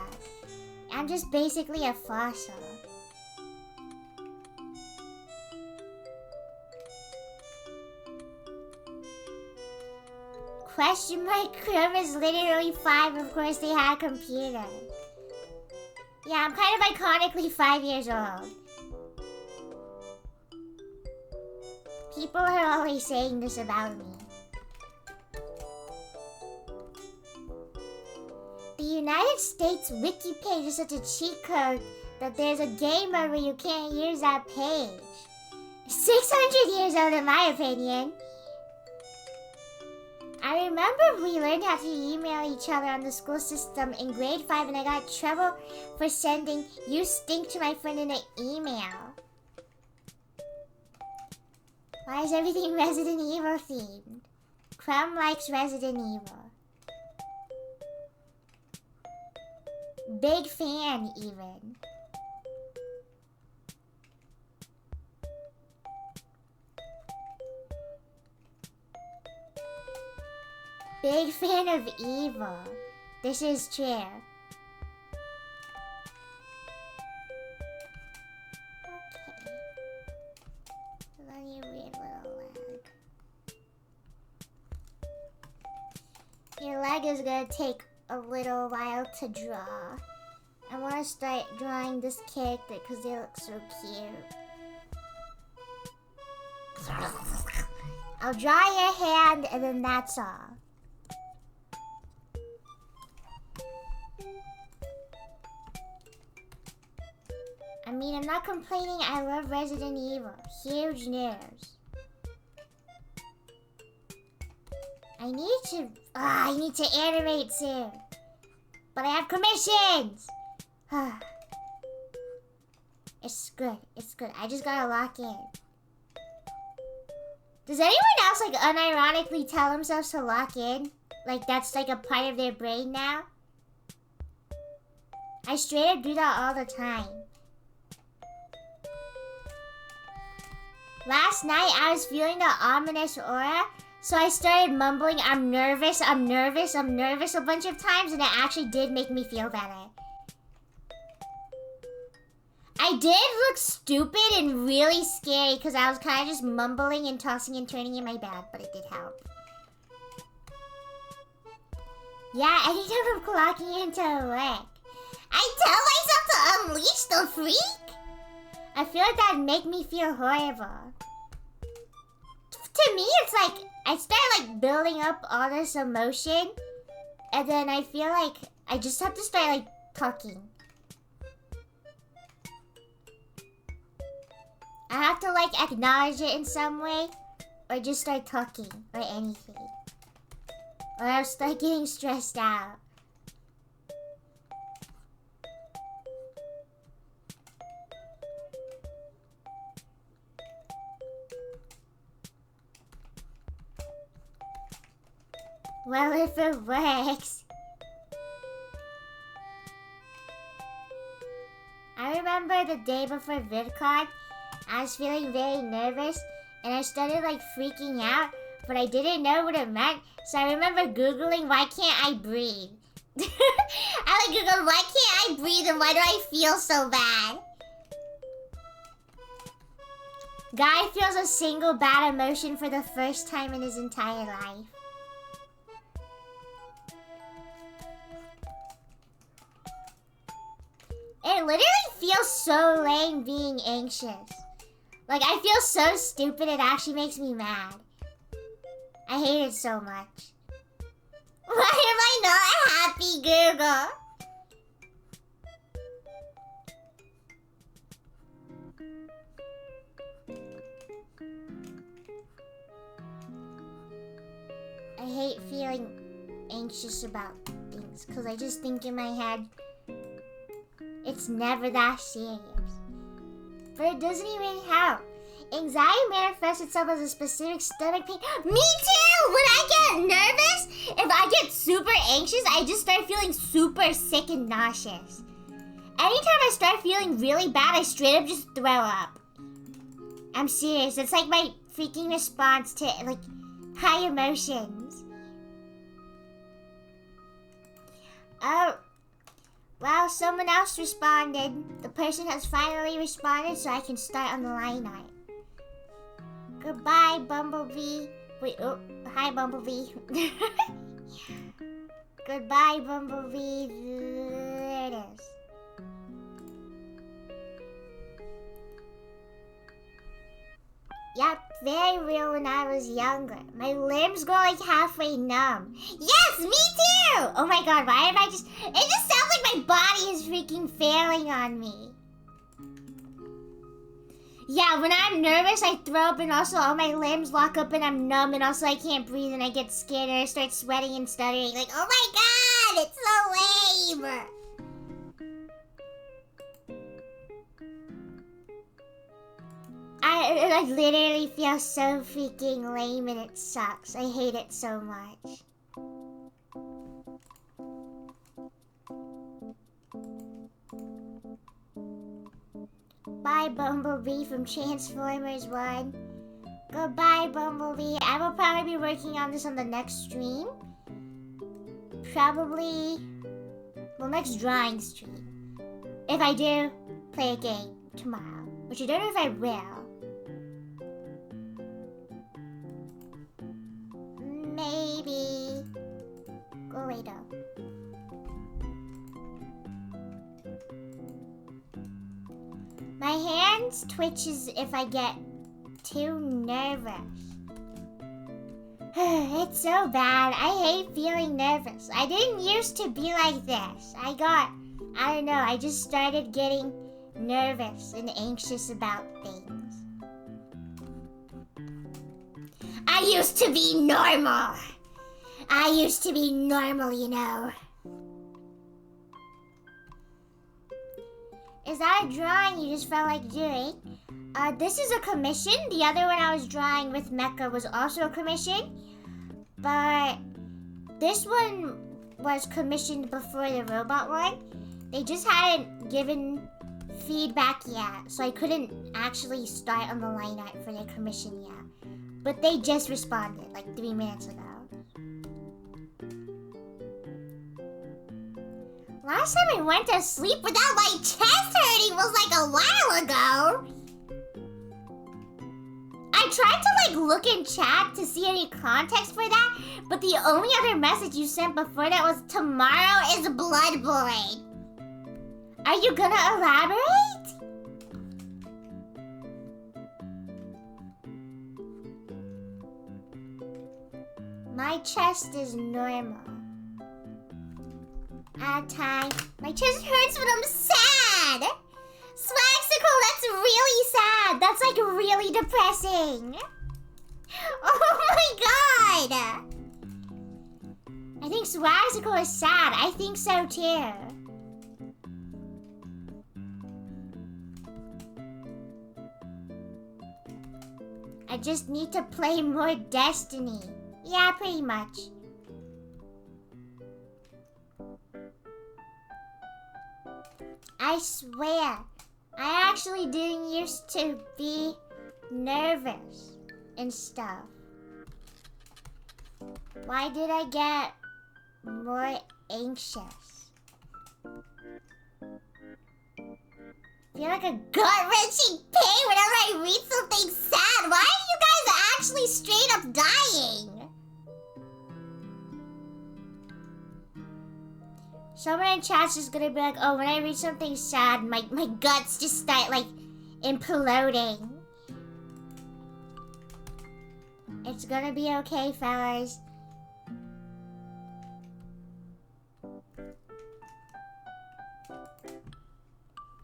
I'm just basically a fossil. Question mark Crim is literally 5. Of course they had a computer. Yeah, I'm kind of iconically 5 years old. People are always saying this about me. The United States wiki page is such a cheat code that there's a game mode where you can't use that page. 600 years old in my opinion. I remember we learned how to email each other on the school system in grade 5 and I got in trouble for sending "you stink" to my friend in an email. Why is everything Resident Evil themed? Crumb likes Resident Evil. Big fan, even. Big fan of evil. This is true. Okay. Then you read little leg. Your leg is gonna take a little while to draw. I want to start drawing this character because they look so cute. I'll draw your hand and then that's all. I mean, I'm not complaining. I love Resident Evil. Huge news. I need to animate soon. But I have commissions! It's good. It's good. I just gotta lock in. Does anyone else, like, unironically tell themselves to lock in? Like, that's, like, a part of their brain now? I straight up do that all the time. Last night, I was feeling the ominous aura, so I started mumbling, I'm nervous, I'm nervous, I'm nervous a bunch of times, and it actually did make me feel better. I did look stupid and really scary because I was kind of just mumbling and tossing and turning in my bed, but it did help. Yeah, anytime I'm clocking into work, I tell myself to unleash the freak. I feel like that'd make me feel horrible. To me, it's like, I start like building up all this emotion, and then I feel like I just have to start like talking. I have to like acknowledge it in some way, or just start talking, or anything. Or I'll start getting stressed out. Well, if it works. I remember the day before VidCon, I was feeling very nervous, and I started like freaking out, but I didn't know what it meant, so I remember Googling, why can't I breathe? I like Googled, why can't I breathe and why do I feel so bad? Guy feels a single bad emotion for the first time in his entire life. It literally feels so lame being anxious. Like, I feel so stupid, it actually makes me mad. I hate it so much. Why am I not a happy Google? I hate feeling anxious about things, because I just think in my head, it's never that serious. But it doesn't even help. Anxiety manifests itself as a specific stomach pain. Me too! When I get nervous, if I get super anxious, I just start feeling super sick and nauseous. Anytime I start feeling really bad, I straight up just throw up. I'm serious. It's like my freaking response to, like, high emotions. Oh. Well, someone else responded. The person has finally responded, so I can start on the line night. Goodbye, Bumblebee. Wait, oh, hi, Bumblebee. Goodbye, Bumblebee. There it is. Yep, very real when I was younger. My limbs go like halfway numb. Yes, me too! Oh my god, why am I just... It just sounds like my body is freaking failing on me. Yeah, when I'm nervous, I throw up and also all my limbs lock up and I'm numb and also I can't breathe and I get scared and I start sweating and stuttering. Like, oh my god, it's so lame! I literally feel so freaking lame and it sucks. I hate it so much. Bye, Bumblebee from Transformers 1. Goodbye, Bumblebee. I will probably be working on this on the next stream. Probably... well, next drawing stream. If I do, play a game tomorrow. Which I don't know if I will. Maybe. Go away though. My hands twitches if I get too nervous. It's so bad. I hate feeling nervous. I didn't used to be like this. I don't know, I just started getting nervous and anxious about things. I used to be normal. I used to be normal, you know. Is that a drawing you just felt like doing? This is a commission. The other one I was drawing with Mecha was also a commission. But this one was commissioned before the robot one. They just hadn't given feedback yet, so I couldn't actually start on the line art for the commission yet. But they just responded like 3 minutes ago. Last time I went to sleep without my chest hurting was like a while ago. I tried to like look in chat to see any context for that, but the only other message you sent before that was tomorrow is Blood Boy. Are you gonna elaborate? My chest is normal. At times, my chest hurts when I'm sad. Swagsicle, that's really sad. That's like really depressing. Oh my god. I think Swagsicle is sad. I think so too. I just need to play more Destiny. Yeah, pretty much. I swear, I actually didn't used to be nervous and stuff. Why did I get more anxious? I feel like a gut-wrenching pain whenever I read something sad. Why are you guys actually straight up dying? Someone in chat's just gonna be like, oh, when I read something sad, my guts just start, like, imploding. It's gonna be okay, fellas.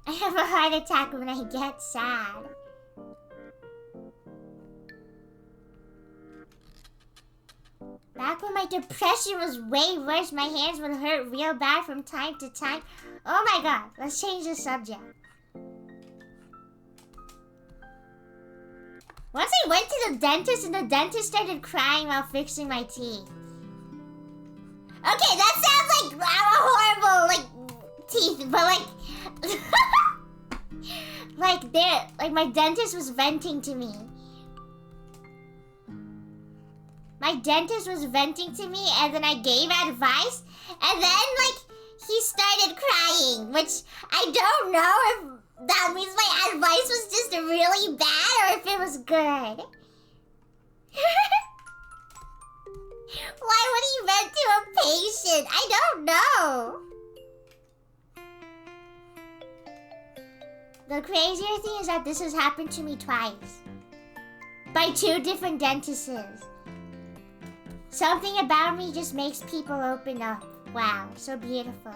I have a heart attack when I get sad. Back when my depression was way worse, my hands would hurt real bad from time to time. Oh my god, let's change the subject. Once I went to the dentist and the dentist started crying while fixing my teeth. Okay, that sounds like horrible, like, teeth, but like, my dentist was venting to me. My dentist was venting to me, and then I gave advice, and then, like, he started crying, which I don't know if that means my advice was just really bad or if it was good. Why would he vent to a patient? I don't know. The crazier thing is that this has happened to me twice. By 2 different dentists. Something about me just makes people open up. Wow, so beautiful.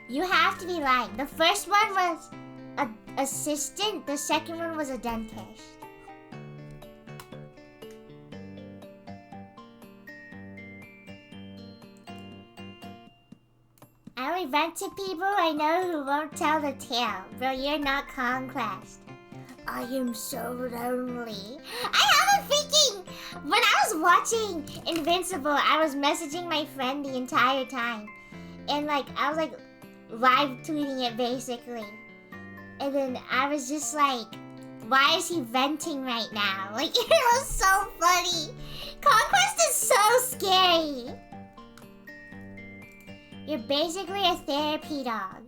You have to be lying. The first one was an assistant, the second one was a dentist. I only vent to people I know who won't tell the tale. Bro, you're not conquest. I am so lonely. I have a freaking... When I was watching Invincible, I was messaging my friend the entire time. And like, I was like live tweeting it basically. And then I was just like, why is he venting right now? Like, it was so funny. Conquest is so scary. You're basically a therapy dog.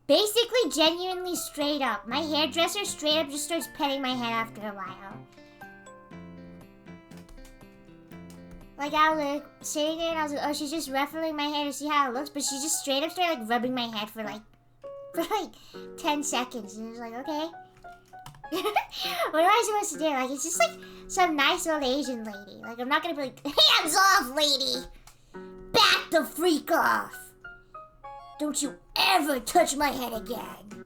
Basically, genuinely straight up. My hairdresser straight up just starts petting my head after a while. Like, I was like, sitting there and I was like, oh, she's just ruffling my hair to see how it looks. But she just straight up started like rubbing my head for like 10 seconds. And it was like, okay. What am I supposed to do? Like, it's just like some nice old Asian lady. Like, I'm not gonna be like, hands off, lady! Back the freak off! Don't you ever touch my head again!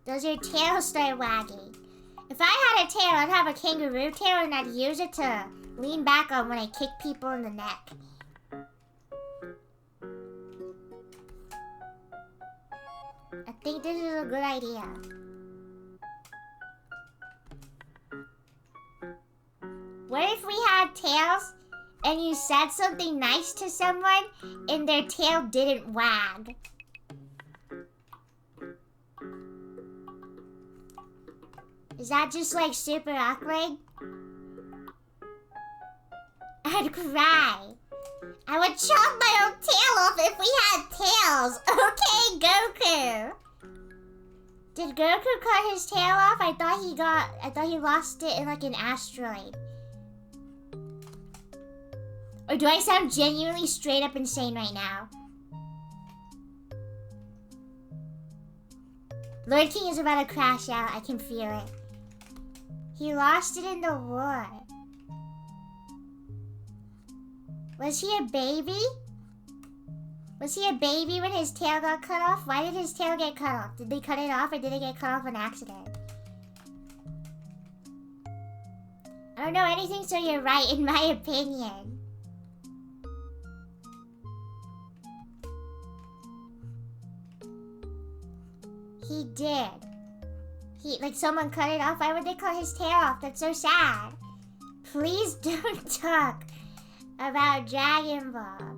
Does your tail start wagging? If I had a tail, I'd have a kangaroo tail and I'd use it to lean back on when I kick people in the neck. I think this is a good idea. What if we had tails and you said something nice to someone and their tail didn't wag? Is that just like super awkward? I'd cry. I would chop my own tail off if we had tails. Okay, Goku. Did Goku cut his tail off? I thought he lost it in like an asteroid. Or do I sound genuinely straight up insane right now? Lord King is about to crash out. I can feel it. He lost it in the war. Was he a baby? Was he a baby when his tail got cut off? Why did his tail get cut off? Did they cut it off or did it get cut off on accident? I don't know anything, so you're right in my opinion. He did. Like someone cut it off? Why would they cut his tail off? That's so sad. Please don't talk about Dragon Ball.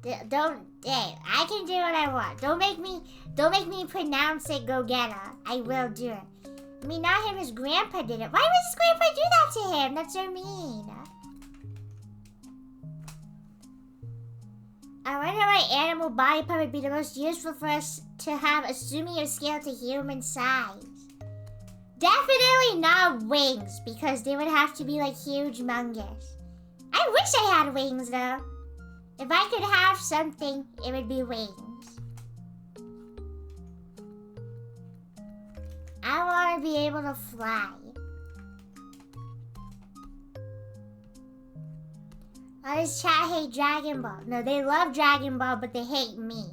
Hey, I can do what I want. Don't make me pronounce it Gogeta. I will do it. I mean, not him, his grandpa did it. Why would his grandpa do that to him? That's so mean. I wonder what animal body part would be the most useful for us to have, assuming you scale to human size. Definitely not wings, because they would have to be like huge mungus. I wish I had wings though. If I could have something, it would be wings. I want to be able to fly. Why does chat hate Dragon Ball? No, they love Dragon Ball, but they hate me.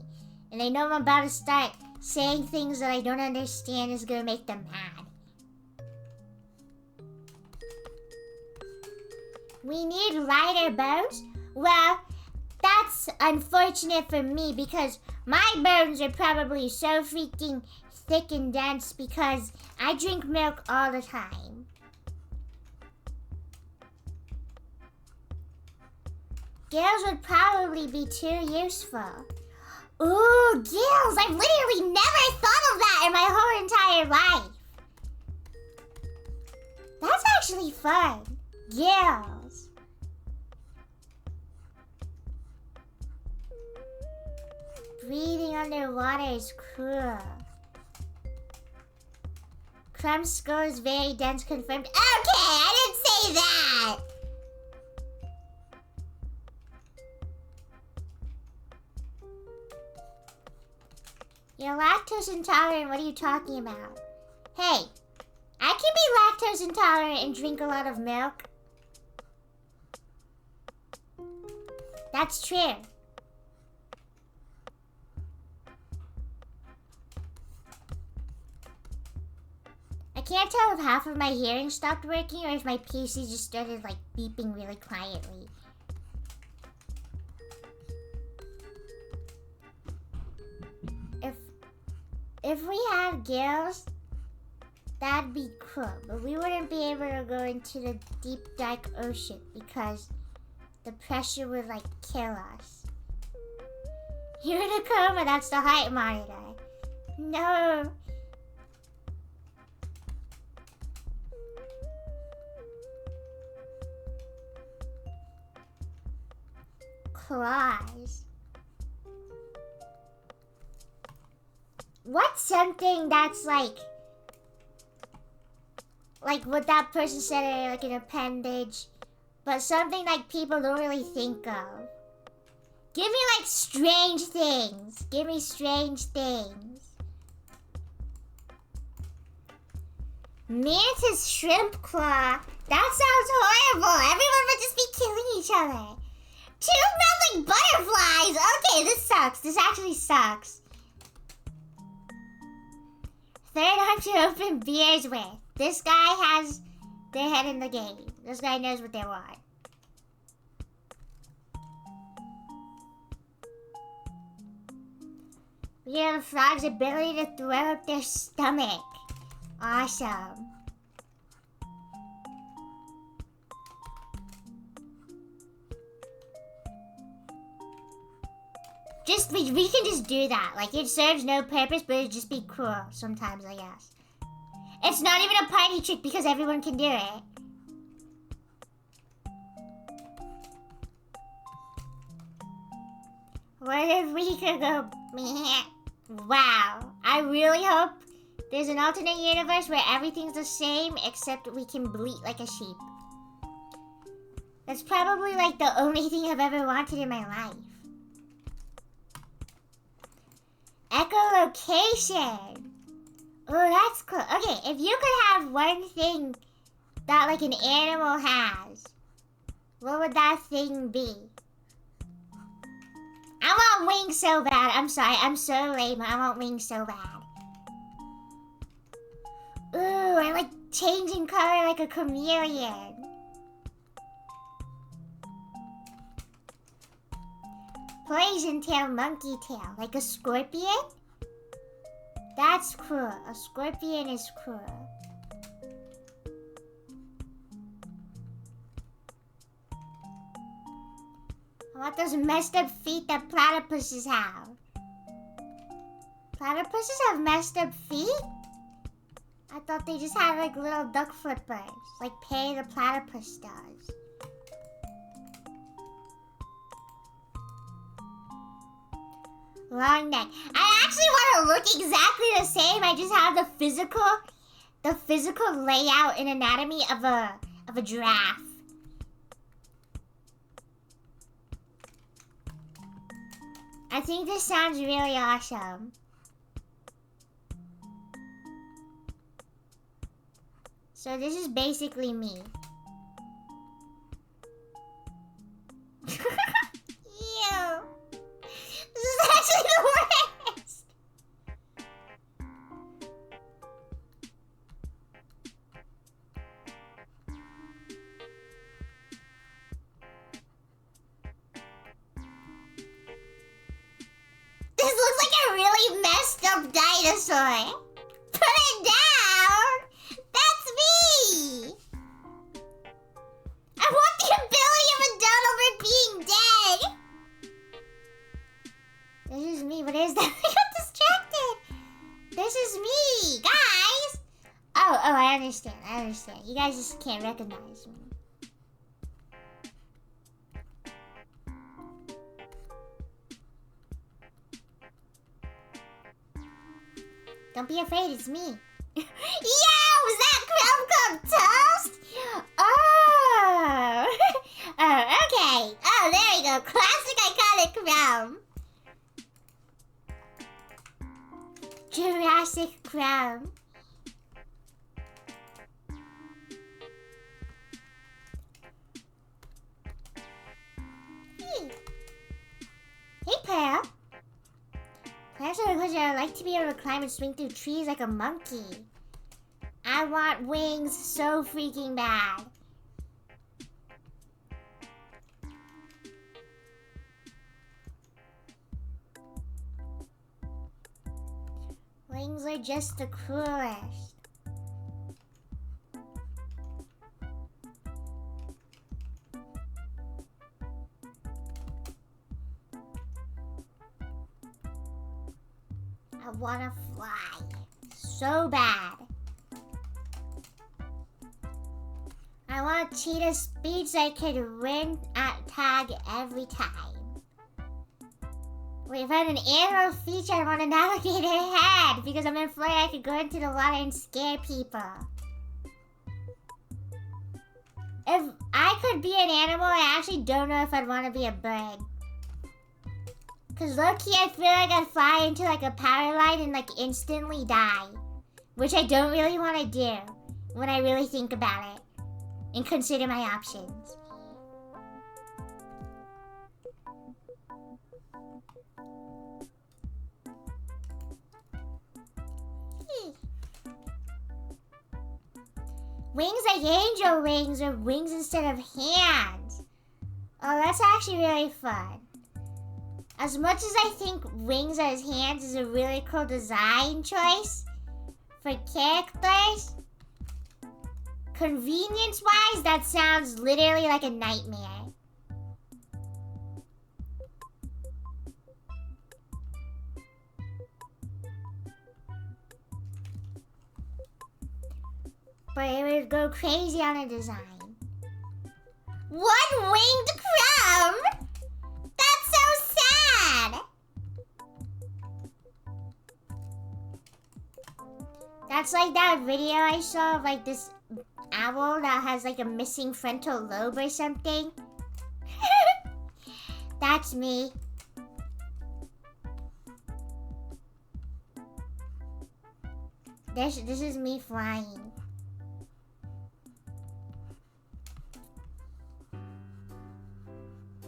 And they know I'm about to start saying things that I don't understand is gonna make them mad. We need lighter bones? Well, that's unfortunate for me because my bones are probably so freaking thick and dense because I drink milk all the time. Gills would probably be too useful. Ooh, gills! I've literally never thought of that in my whole entire life. That's actually fun. Gills. Breathing underwater is cool. Crumb's skull is very dense, confirmed. Okay, I didn't say that! You're lactose intolerant, what are you talking about? Hey, I can be lactose intolerant and drink a lot of milk. That's true. I can't tell if half of my hearing stopped working or if my PC just started like beeping really quietly. If we had gills, that'd be cool, but we wouldn't be able to go into the deep dark ocean because the pressure would like kill us. You're in a coma, that's the heart monitor. No. Claws. What's something that's like what that person said, like an appendage, but something like people don't really think of? Give me like strange things. Give me strange things. Mantis shrimp claw. That sounds horrible. Everyone would just be killing each other. Two smell like butterflies. Okay, this sucks. This actually sucks. Third arm to open beers with. This guy has their head in the game. This guy knows what they want. We have a frog's ability to throw up their stomach. Awesome. We can just do that. Like, it serves no purpose, but it'd just be cool sometimes, I guess. It's not even a party trick because everyone can do it. What if we could go... Wow. I really hope there's an alternate universe where everything's the same except we can bleat like a sheep. That's probably like the only thing I've ever wanted in my life. Echolocation. Oh, that's cool. Okay, if you could have one thing that like an animal has, what would that thing be? I want wings so bad. I'm sorry, I'm so lame. I want wings so bad. Ooh, I like changing color like a chameleon. Poison tail, monkey tail, like a scorpion? That's cool. A scorpion is cool. I want those messed up feet that platypuses have. Platypuses have messed up feet? I thought they just had like little duck flippers, like Perry the platypus does. Long neck. I actually want to look exactly the same. I just have the physical layout and anatomy of a giraffe. I think this sounds really awesome. So this is basically me. Ew. This is actually the worst. This looks like a really messed up dinosaur. Put it down! That's me! I want the ability of a done over being dead! This is me. What is that? I got distracted! This is me! Guys! Oh, I understand. You guys just can't recognize me. Don't be afraid, it's me. Yo, is that crumb toast? Oh! Oh, okay. Oh, there you go. Classic iconic crumb. Jurassic crumb. Hey, Pearl. That's a question. I like to be able to climb and swing through trees like a monkey. I want wings so freaking bad. Wings are just the coolest. I wanna fly so bad. I want cheetah speed so I can win at tag every time. Wait, if I had an animal feature, I want to navigate ahead because I'm in Florida. I could go into the water and scare people. If I could be an animal, I actually don't know if I'd want to be a bird. Cause low-key, I feel like I'd fly into like a power line and like instantly die. Which I don't really want to do when I really think about it and consider my options. Wings like angel wings or wings instead of hands. Oh, that's actually really fun. As much as I think wings as hands is a really cool design choice for characters, convenience-wise, that sounds literally like a nightmare. But it would go crazy on a design. One winged crumb? That's so sad! That's like that video I saw of like this owl that has like a missing frontal lobe or something. That's me. This is me flying.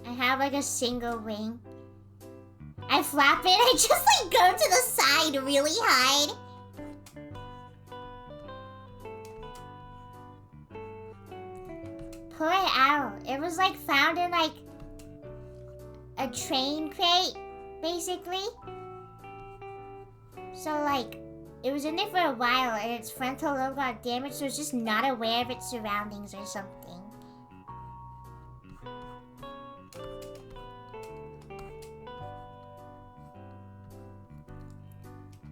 I have like a single wing. I flap it, I just like go to the side really high. Poor owl. It was like found in like a train crate, basically. So like, it was in there for a while and its frontal lobe got damaged, so it's just not aware of its surroundings or something.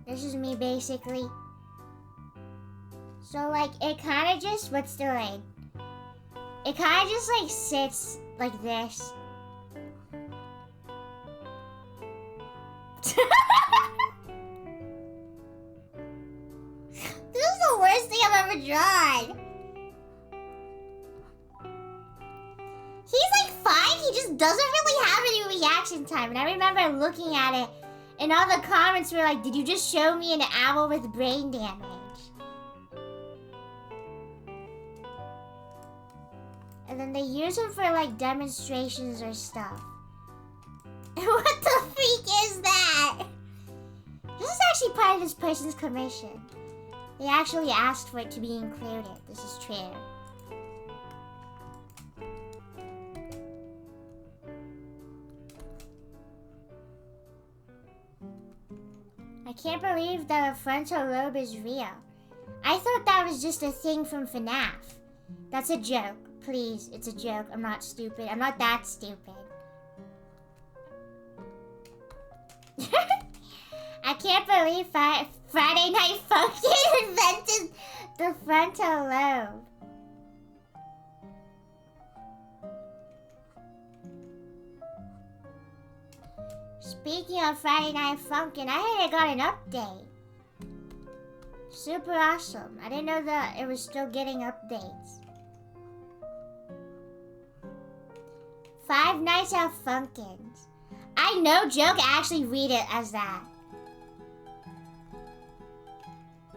This is me, basically. So, like, it kind of just... What's the word? It kind of just, like, sits like this. This is the worst thing I've ever drawn. He's, like, fine. He just doesn't really have any reaction time. And I remember looking at it. And all the comments were like, did you just show me an owl with brain damage? And then they use them for like demonstrations or stuff. What the freak is that? This is actually part of this person's commission. They actually asked for it to be included. This is true. I can't believe that a frontal lobe is real. I thought that was just a thing from FNAF. That's a joke. Please, it's a joke. I'm not stupid. I'm not that stupid. I can't believe Friday Night Funkin' invented the frontal lobe. Speaking of Friday Night Funkin', I heard I got an update. Super awesome. I didn't know that it was still getting updates. Five Nights at Funkin's. I no joke, I actually read it as that.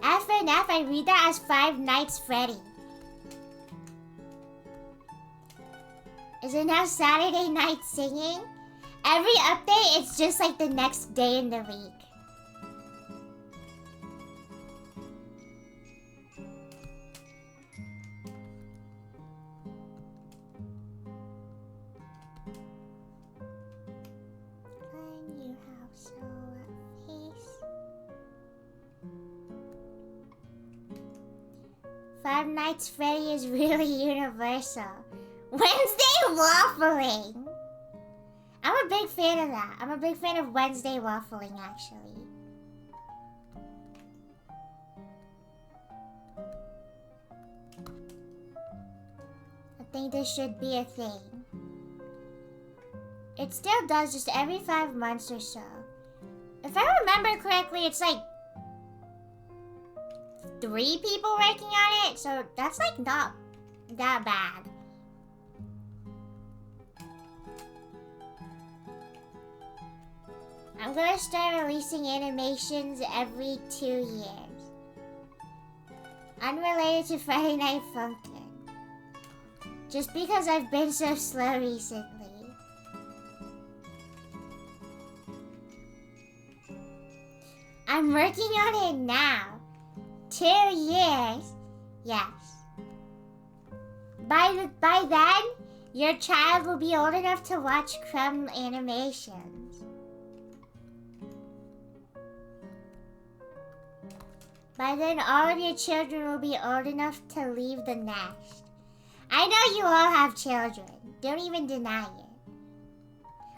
At FNAF, I read that as Five Nights Freddy. Is it now Saturday night singing? Every update, it's just like the next day in the week. When you have so at peace. Five Nights Freddy is really universal. Wednesday waffling! I'm a big fan of that. I'm a big fan of Wednesday waffling, actually. I think this should be a thing. It still does, just every 5 months or so. If I remember correctly, it's like 3 people working on it, so that's like not that bad. I'm gonna start releasing animations every 2 years. Unrelated to Friday Night Funkin'. Just because I've been so slow recently. I'm working on it now. 2 years. Yes. By then, your child will be old enough to watch Crumb animations. By then, all of your children will be old enough to leave the nest. I know you all have children. Don't even deny it.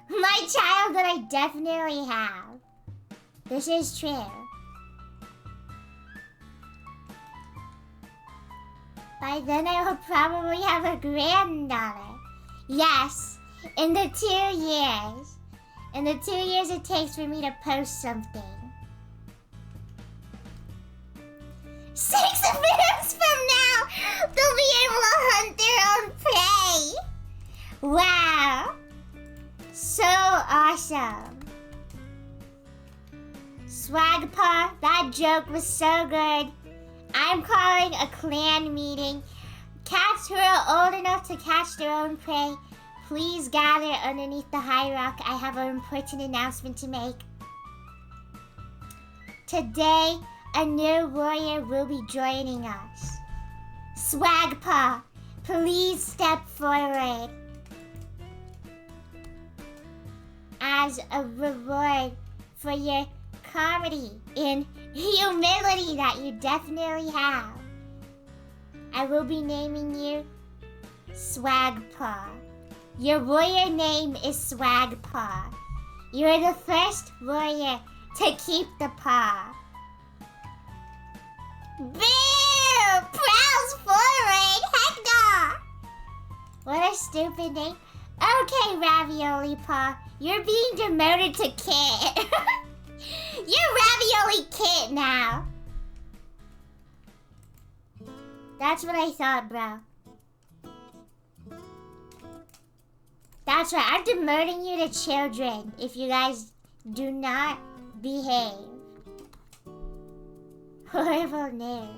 My child that I definitely have. This is true. By then, I will probably have a granddaughter. Yes, in the 2 years. In the 2 years it takes for me to post something. 6 minutes from now, they'll be able to hunt their own prey. Wow. So awesome. Swagpaw, that joke was so good. I'm calling a clan meeting. Cats who are old enough to catch their own prey, please gather underneath the high rock. I have an important announcement to make. Today, a new warrior will be joining us. Swagpaw, please step forward. As a reward for your comedy and humility that you definitely have, I will be naming you Swagpaw. Your warrior name is Swagpaw. You are the first warrior to keep the paw. Boo! Prowls forward! Heck no! What a stupid name. Okay, Ravioli Paw, you're being demoted to Kit. You're Ravioli Kit now. That's what I thought, bro. That's right, I'm demoting you to children if you guys do not behave. Horrible news.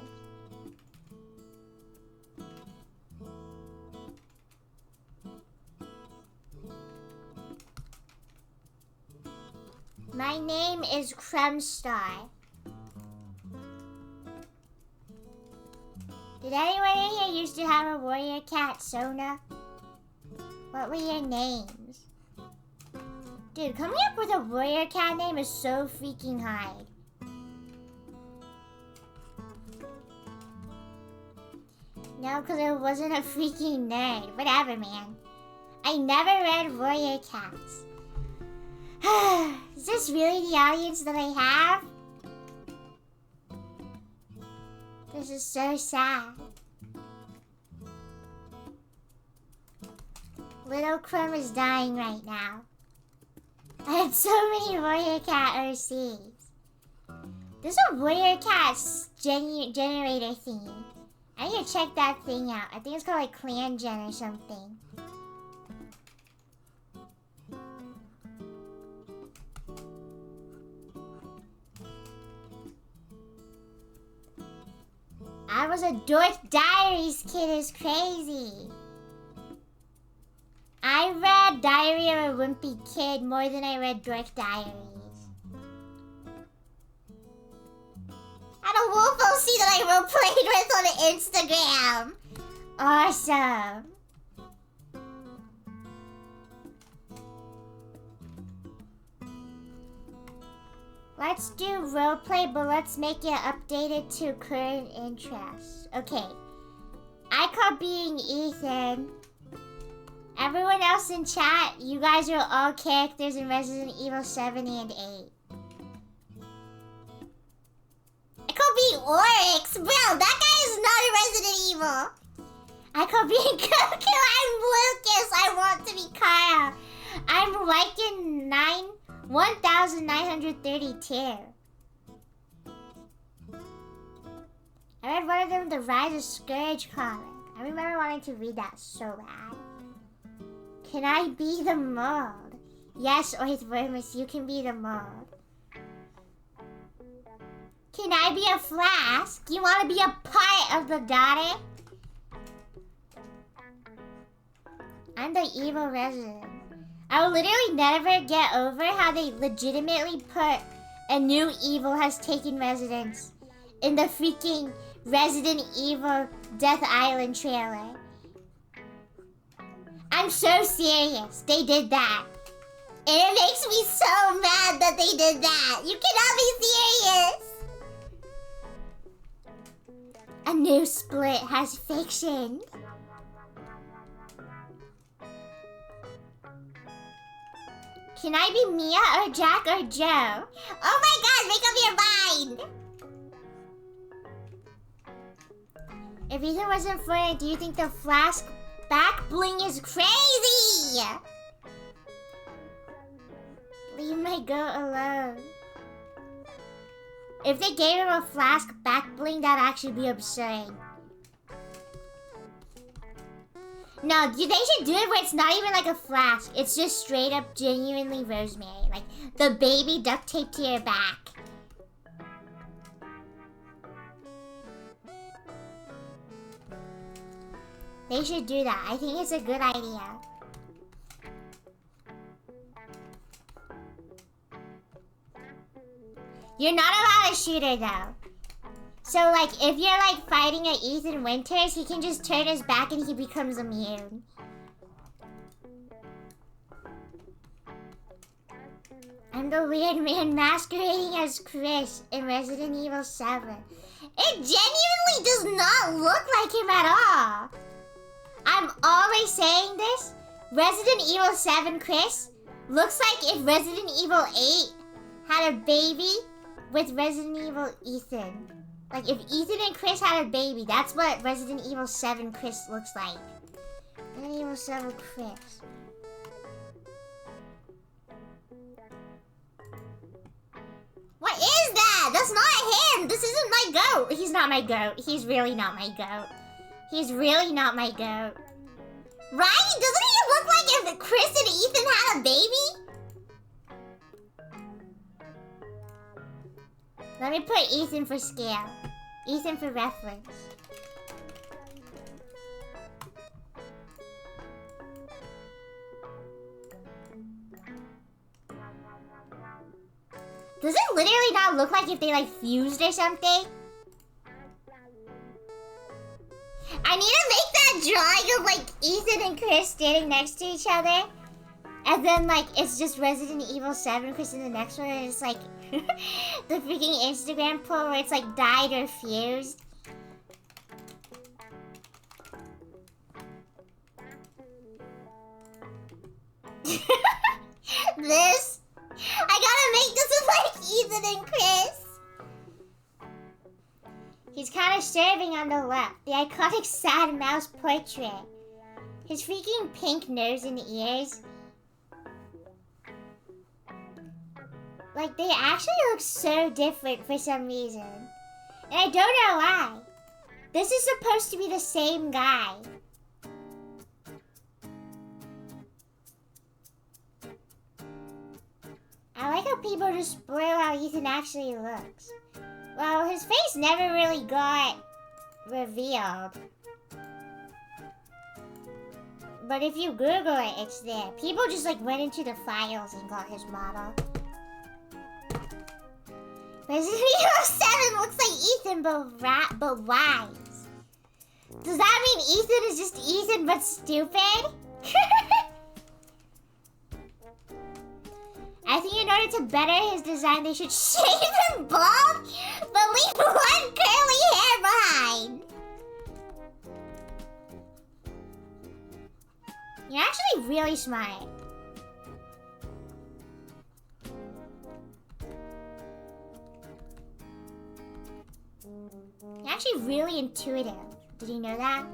My name is Crumstar. Did anyone in here used to have a warrior cat, Sona? What were your names? Dude, coming up with a warrior cat name is so freaking hard. No, because I wasn't a freaking nerd. Whatever, man. I never read warrior cats. Is this really the audience that I have? This is so sad. Little Crumb is dying right now. I had so many warrior cat OCs. There's a warrior cat generator theme. I need to check that thing out. I think it's called like Clan Gen or something. I was a Dork Diaries kid, is crazy. I read Diary of a Wimpy Kid more than I read Dork Diaries. And a wolf OC that I role-played with on Instagram. Awesome. Let's do roleplay, but let's make it updated to current interests. Okay. I call being Ethan. Everyone else in chat, you guys are all characters in Resident Evil 7 and 8. I call being Oryx. Bro, that guy is not in Resident Evil. I call being Goku. I'm Lucas. I want to be Kaya. I'm Lycan 1932. I read one of them, The Rise of Scourge comic. I remember wanting to read that so bad. Can I be the mold? Yes, Orthwormus, you can be the mold. Can I be a flask? You want to be a part of the daughter? I'm the evil resident. I will literally never get over how they legitimately put a new evil has taken residence in the freaking Resident Evil Death Island trailer. I'm so serious. They did that. And it makes me so mad that they did that. You cannot be serious. A new split has fiction. Can I be Mia or Jack or Joe? Oh my god, make up your mind! If Ethan wasn't for it, do you think the flask back bling is crazy? Leave my goat alone. If they gave him a flask back bling, that'd actually be absurd. No, they should do it where it's not even like a flask. It's just straight up genuinely rosemary. Like the baby duct taped to your back. They should do that. I think it's a good idea. You're not allowed to shoot her though. So like if you're like fighting at Ethan Winters, he can just turn his back and he becomes immune. I'm the weird man masquerading as Chris in Resident Evil 7. It genuinely does not look like him at all. I'm always saying this. Resident Evil 7 Chris looks like if Resident Evil 8 had a baby with Resident Evil Ethan. Like if Ethan and Chris had a baby, that's what Resident Evil 7 Chris looks like. Resident Evil 7 Chris. What is that? That's not him. This isn't my goat. He's not my goat. He's really not my goat. He's really not my goat. Right? Doesn't he look like if Chris and Ethan had a baby? Let me put Ethan for scale. Ethan for reference. literally not look like if they like fused or something? I need to make that drawing of like Ethan and Chris standing next to each other. And then like it's just Resident Evil 7, Chris in the next one, and it's like the freaking Instagram poll where it's like died or fused. This? I gotta make this with like Ethan and Chris. He's kind of serving on the left. The iconic sad mouse portrait. His freaking pink nose and ears. Like, they actually look so different for some reason. And I don't know why. This is supposed to be the same guy. I like how people just spoil how Ethan actually looks. Well, his face never really got revealed. But if you Google it, it's there. People just like went into the files and got his model. Resident Evil 7 looks like Ethan, but wise. Does that mean Ethan is just Ethan but stupid? I think in order to better his design, they should shave him bald, but leave one curly hair behind. You're actually really smart. You're actually really intuitive. Did you know that?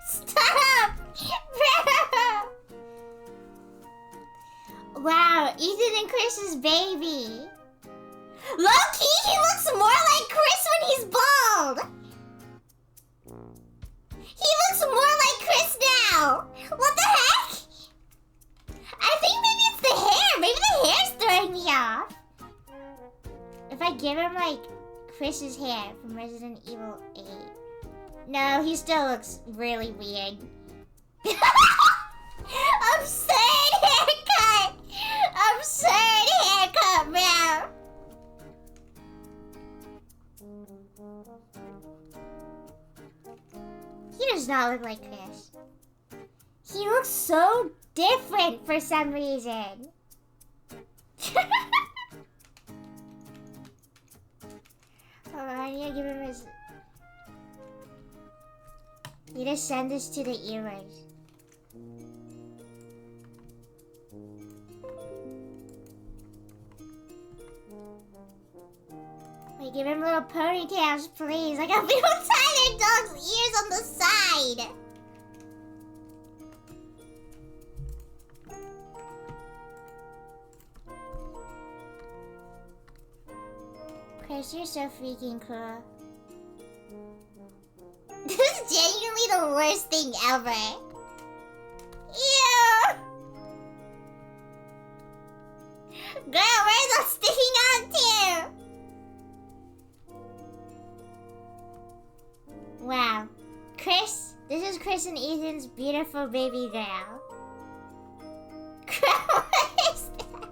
Stop! Wow, Ethan and Chris's baby. Low-key, he looks more like Chris when he's bald. He looks more like Chris now. What the heck? I think maybe it's the hair. Maybe the hair's throwing me off. If I give him like Chris's hair from Resident Evil 8. No, he still looks really weird. Absurd haircut! Absurd haircut, man! He does not look like Chris. He looks so different for some reason. Hold on, I need to give him his... You just send this to the earrings. Wait, give him little ponytails, please. I got people tie their dog's ears on the side. Chris, you're so freaking cool. This is genuinely the worst thing ever. Ew! Girl, where's that sticking on to? Wow. Chris, this is Chris and Ethan's beautiful baby girl. What is that?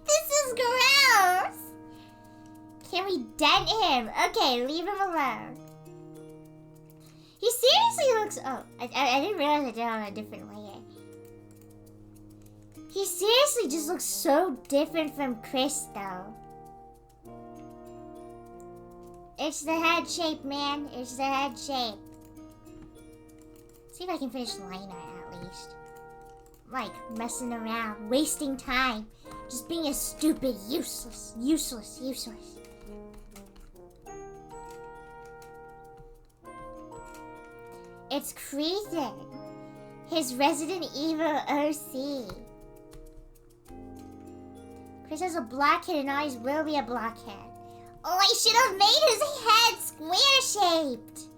This is gross! Can we dent him? Okay, leave him alone. He seriously looks... Oh, I didn't realize I did it on a different layer. He seriously just looks so different from Chris, though. It's the head shape, man. It's the head shape. See if I can finish liner, at least. Like, messing around, wasting time. Just being a stupid, useless. It's Creason, his Resident Evil OC. Chris has a blockhead and always will be a blockhead. Oh, I should have made his head square-shaped.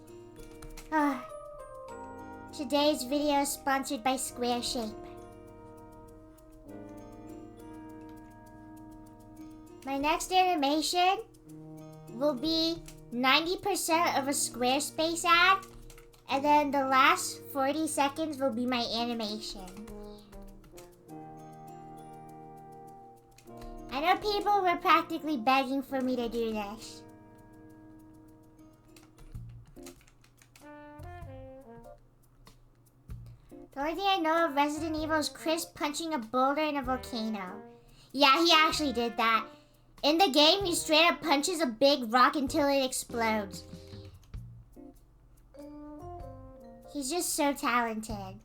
Today's video is sponsored by Square Shape. My next animation will be 90% of a Squarespace ad, and then the last 40 seconds will be my animation. I know people were practically begging for me to do this. The only thing I know of Resident Evil is Chris punching a boulder in a volcano. Yeah, he actually did that. In the game, he straight up punches a big rock until it explodes. He's just so talented.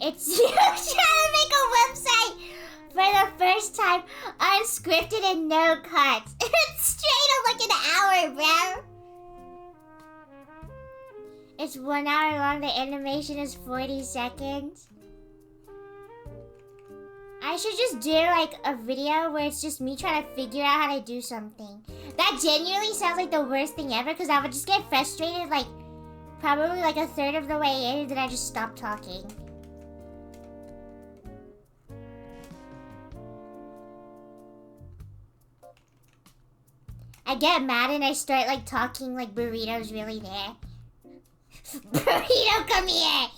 It's you trying to make a website for the first time, unscripted and no cuts. It's straight up like an hour, bro. It's 1 hour long, the animation is 40 seconds. I should just do like a video where it's just me trying to figure out how to do something. That genuinely sounds like the worst thing ever, because I would just get frustrated like probably like a third of the way in, and then I just stop talking. I get mad and I start like talking like Burrito's really there. Burrito, come here!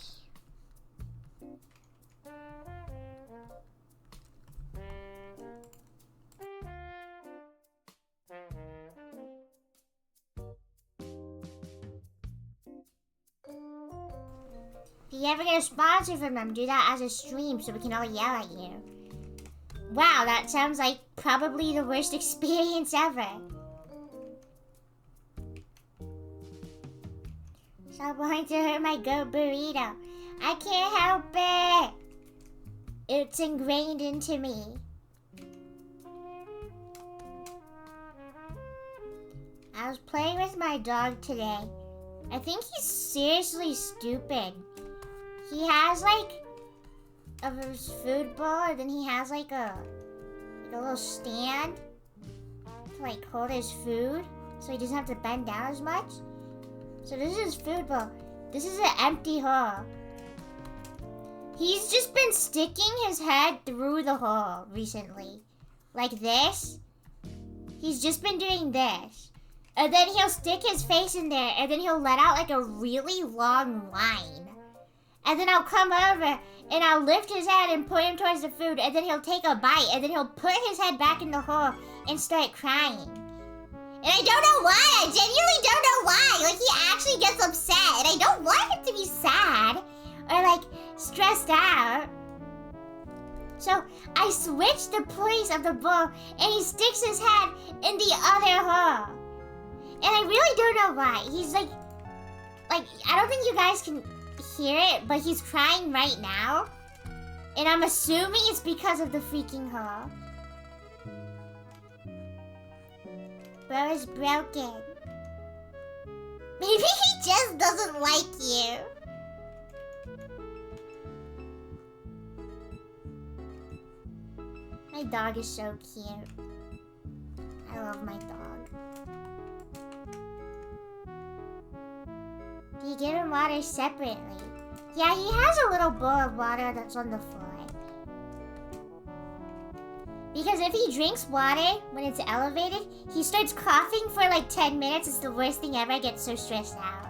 If you ever get a sponsor from them, do that as a stream so we can all yell at you. Wow, that sounds like probably the worst experience ever. Stop wanting to hurt my goat Burrito. I can't help it. It's ingrained into me. I was playing with my dog today. I think he's seriously stupid. He has like a food bowl, and then he has like a little stand to like hold his food, so he doesn't have to bend down as much. So this is his food bowl. This is an empty hole. He's just been sticking his head through the hole recently. Like this. He's just been doing this. And then he'll stick his face in there, and then he'll let out like a really long whine. And then I'll come over, and I'll lift his head and point him towards the food, and then he'll take a bite, and then he'll put his head back in the hole and start crying. And I don't know why. I genuinely don't know why. Like, he actually gets upset. And I don't want him to be sad or, like, stressed out. So I switch the place of the bowl, and he sticks his head in the other hole. And I really don't know why. He's, like, I don't think you guys can hear it, but he's crying right now. And I'm assuming it's because of the freaking hole. Bro is broken. Maybe he just doesn't like you. My dog is so cute. I love my dog. Do you give him water separately? Yeah, he has a little bowl of water that's on the floor. Because if he drinks water when it's elevated, he starts coughing for like 10 minutes. It's the worst thing ever. I get so stressed out.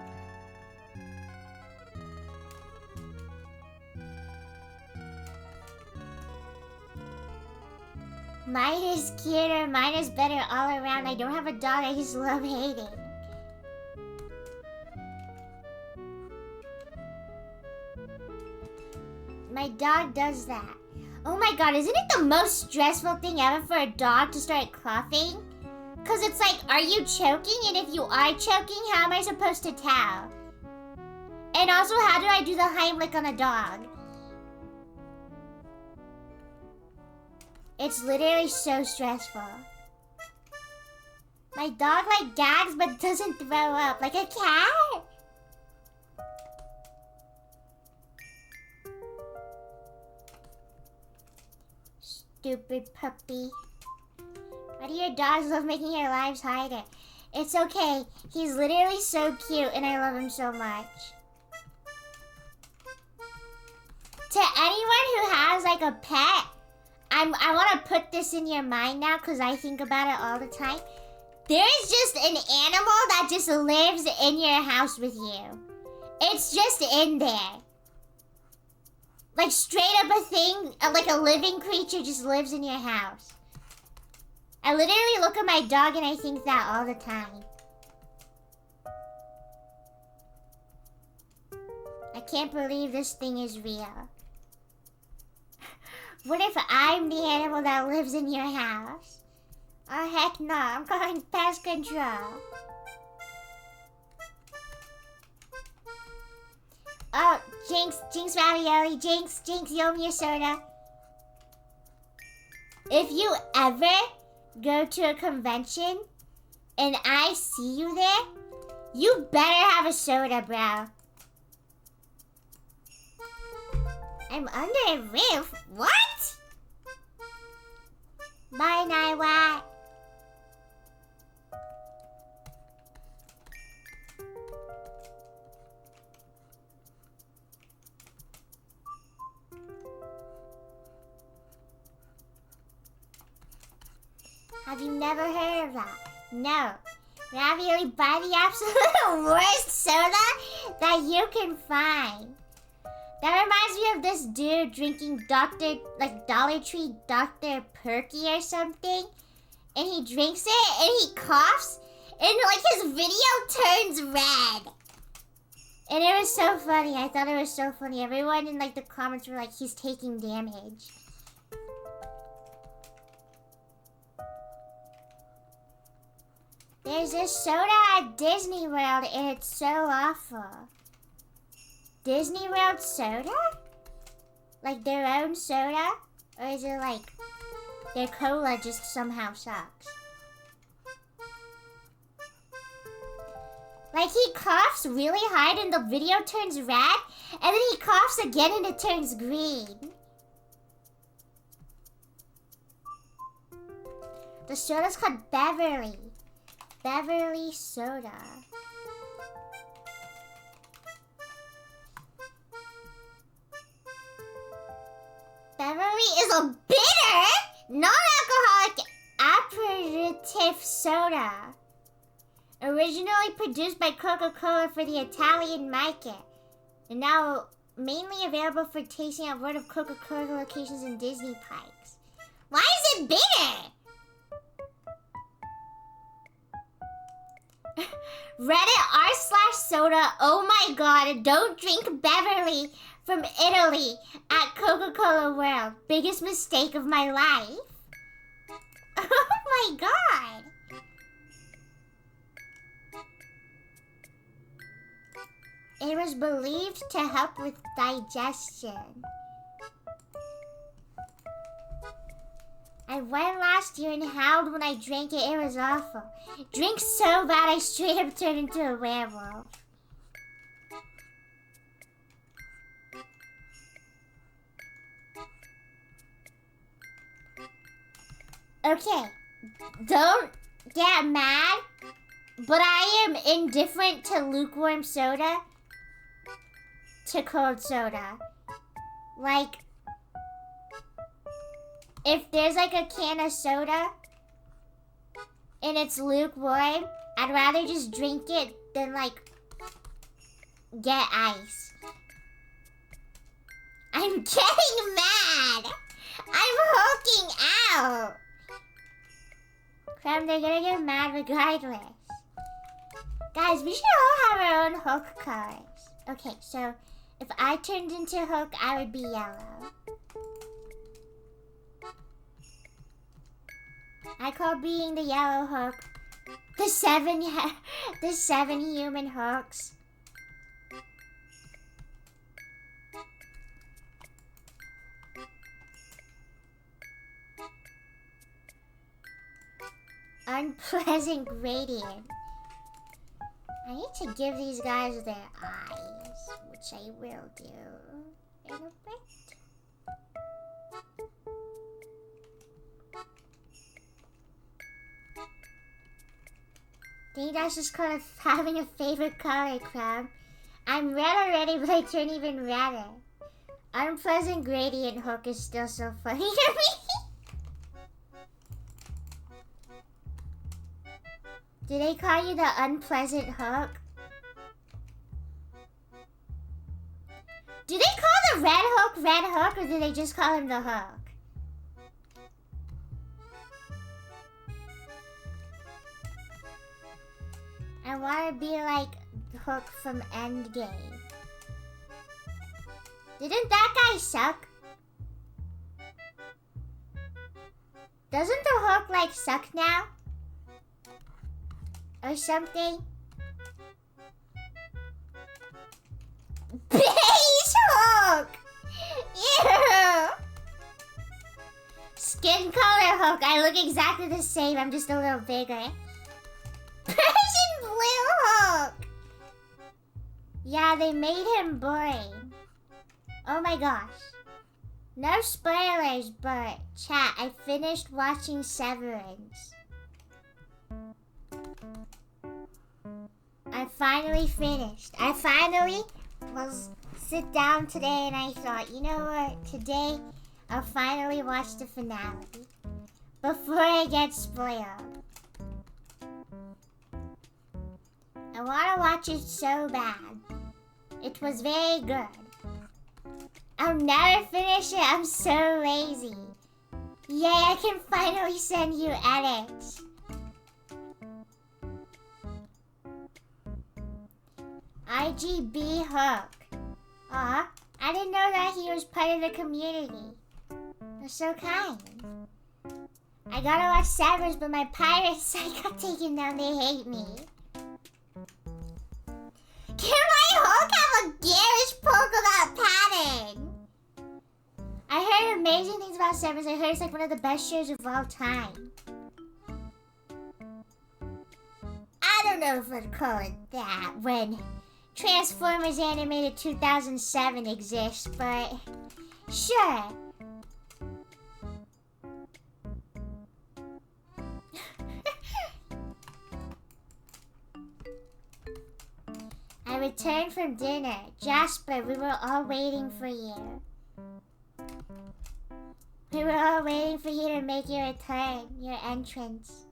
Mine is cuter. Mine is better all around. I don't have a dog. I just love hating. My dog does that. Oh my god, isn't it the most stressful thing ever for a dog to start coughing? Because it's like, are you choking? And if you are choking, how am I supposed to tell? And also, how do I do the Heimlich on a dog? It's literally so stressful. My dog like gags but doesn't throw up like a cat. Stupid puppy. Why do your dogs love making your lives harder? It's okay. He's literally so cute and I love him so much. To anyone who has like a pet, I want to put this in your mind now because I think about it all the time. There's just an animal that just lives in your house with you. It's just in there. Like straight up a thing, like a living creature just lives in your house. I literally look at my dog and I think that all the time. I can't believe this thing is real. What if I'm the animal that lives in your house? Oh heck no, I'm calling pest control. Oh, Jinx Ravioli, Jinx, you owe me a soda. If you ever go to a convention and I see you there, you better have a soda, bro. I'm under a roof? What? Bye, Naiwa. Have you never heard of that? No. Ravioli, buy the absolute worst soda that you can find. That reminds me of this dude drinking Dollar Tree Dr. Perky or something. And he drinks it and he coughs and like his video turns red. And it was so funny. I thought it was so funny. Everyone in like the comments were like, he's taking damage. There's this soda at Disney World and it's so awful. Disney World soda? Like their own soda? Or is it like their cola just somehow sucks? Like he coughs really hard and the video turns red, and then he coughs again and it turns green. The soda's called Beverly. Beverly soda. Beverly is a bitter, non-alcoholic aperitif soda. Originally produced by Coca-Cola for the Italian market. And now mainly available for tasting at World of Coca-Cola locations and Disney parks. Why is it bitter? Reddit r/soda. Oh my god, don't drink Beverly from Italy at Coca-Cola World. Biggest mistake of my life. Oh my god. It was believed to help with digestion. I went last year and howled when I drank it. It was awful. Drank so bad I straight up turned into a werewolf. Okay, don't get mad, but I am indifferent to lukewarm soda to cold soda. Like, if there's like a can of soda and it's lukewarm, I'd rather just drink it than like get ice. I'm getting mad. I'm hulking out. Crap, they're gonna get mad regardless. Guys, we should all have our own Hulk colors. Okay, so if I turned into Hulk, I would be yellow. I call being the yellow Hulk the seven human Hulks. Unpleasant gradient. I need to give these guys their eyes, which I will do in a bit. think that's just kind of having a favorite color, Crumb. I'm red already, but I turn even redder. Unpleasant gradient hook is still so funny to me. Do they call you the unpleasant hook? Do they call the red hook, or do they just call him the hook? I want to be like Hook from Endgame. Didn't that guy suck? Doesn't the Hook like suck now? Or something? Beige Hook! Ew! Skin color Hook. I look exactly the same. I'm just a little bigger. Persian Blue Hook! Yeah, they made him boring. Oh my gosh. No spoilers, but chat, I finished watching Severance. I finally finished. I finally was sit down today and I thought, you know what? Today, I'll finally watch the finale. Before I get spoiled. I want to watch it so bad. It was very good. I'll never finish it. I'm so lazy. Yay, I can finally send you edits. IGB Hook. Aw, I didn't know that he was part of the community. That's so kind. I gotta watch Severance, but my pirate site got taken down. They hate me. Can my Hook have a garish polka dot pattern? I heard amazing things about Severance. I heard it's like one of the best shows of all time. I don't know if I'd call it that when Transformers Animated 2007 exists, but sure. I returned from dinner. Jasper, we were all waiting for you. We were all waiting for you to make your return, your entrance.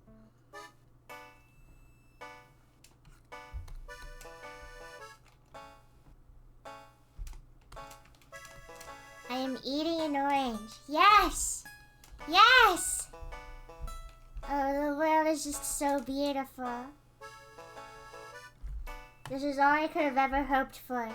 I am eating an orange. Yes! Yes! Oh, the world is just so beautiful. This is all I could have ever hoped for.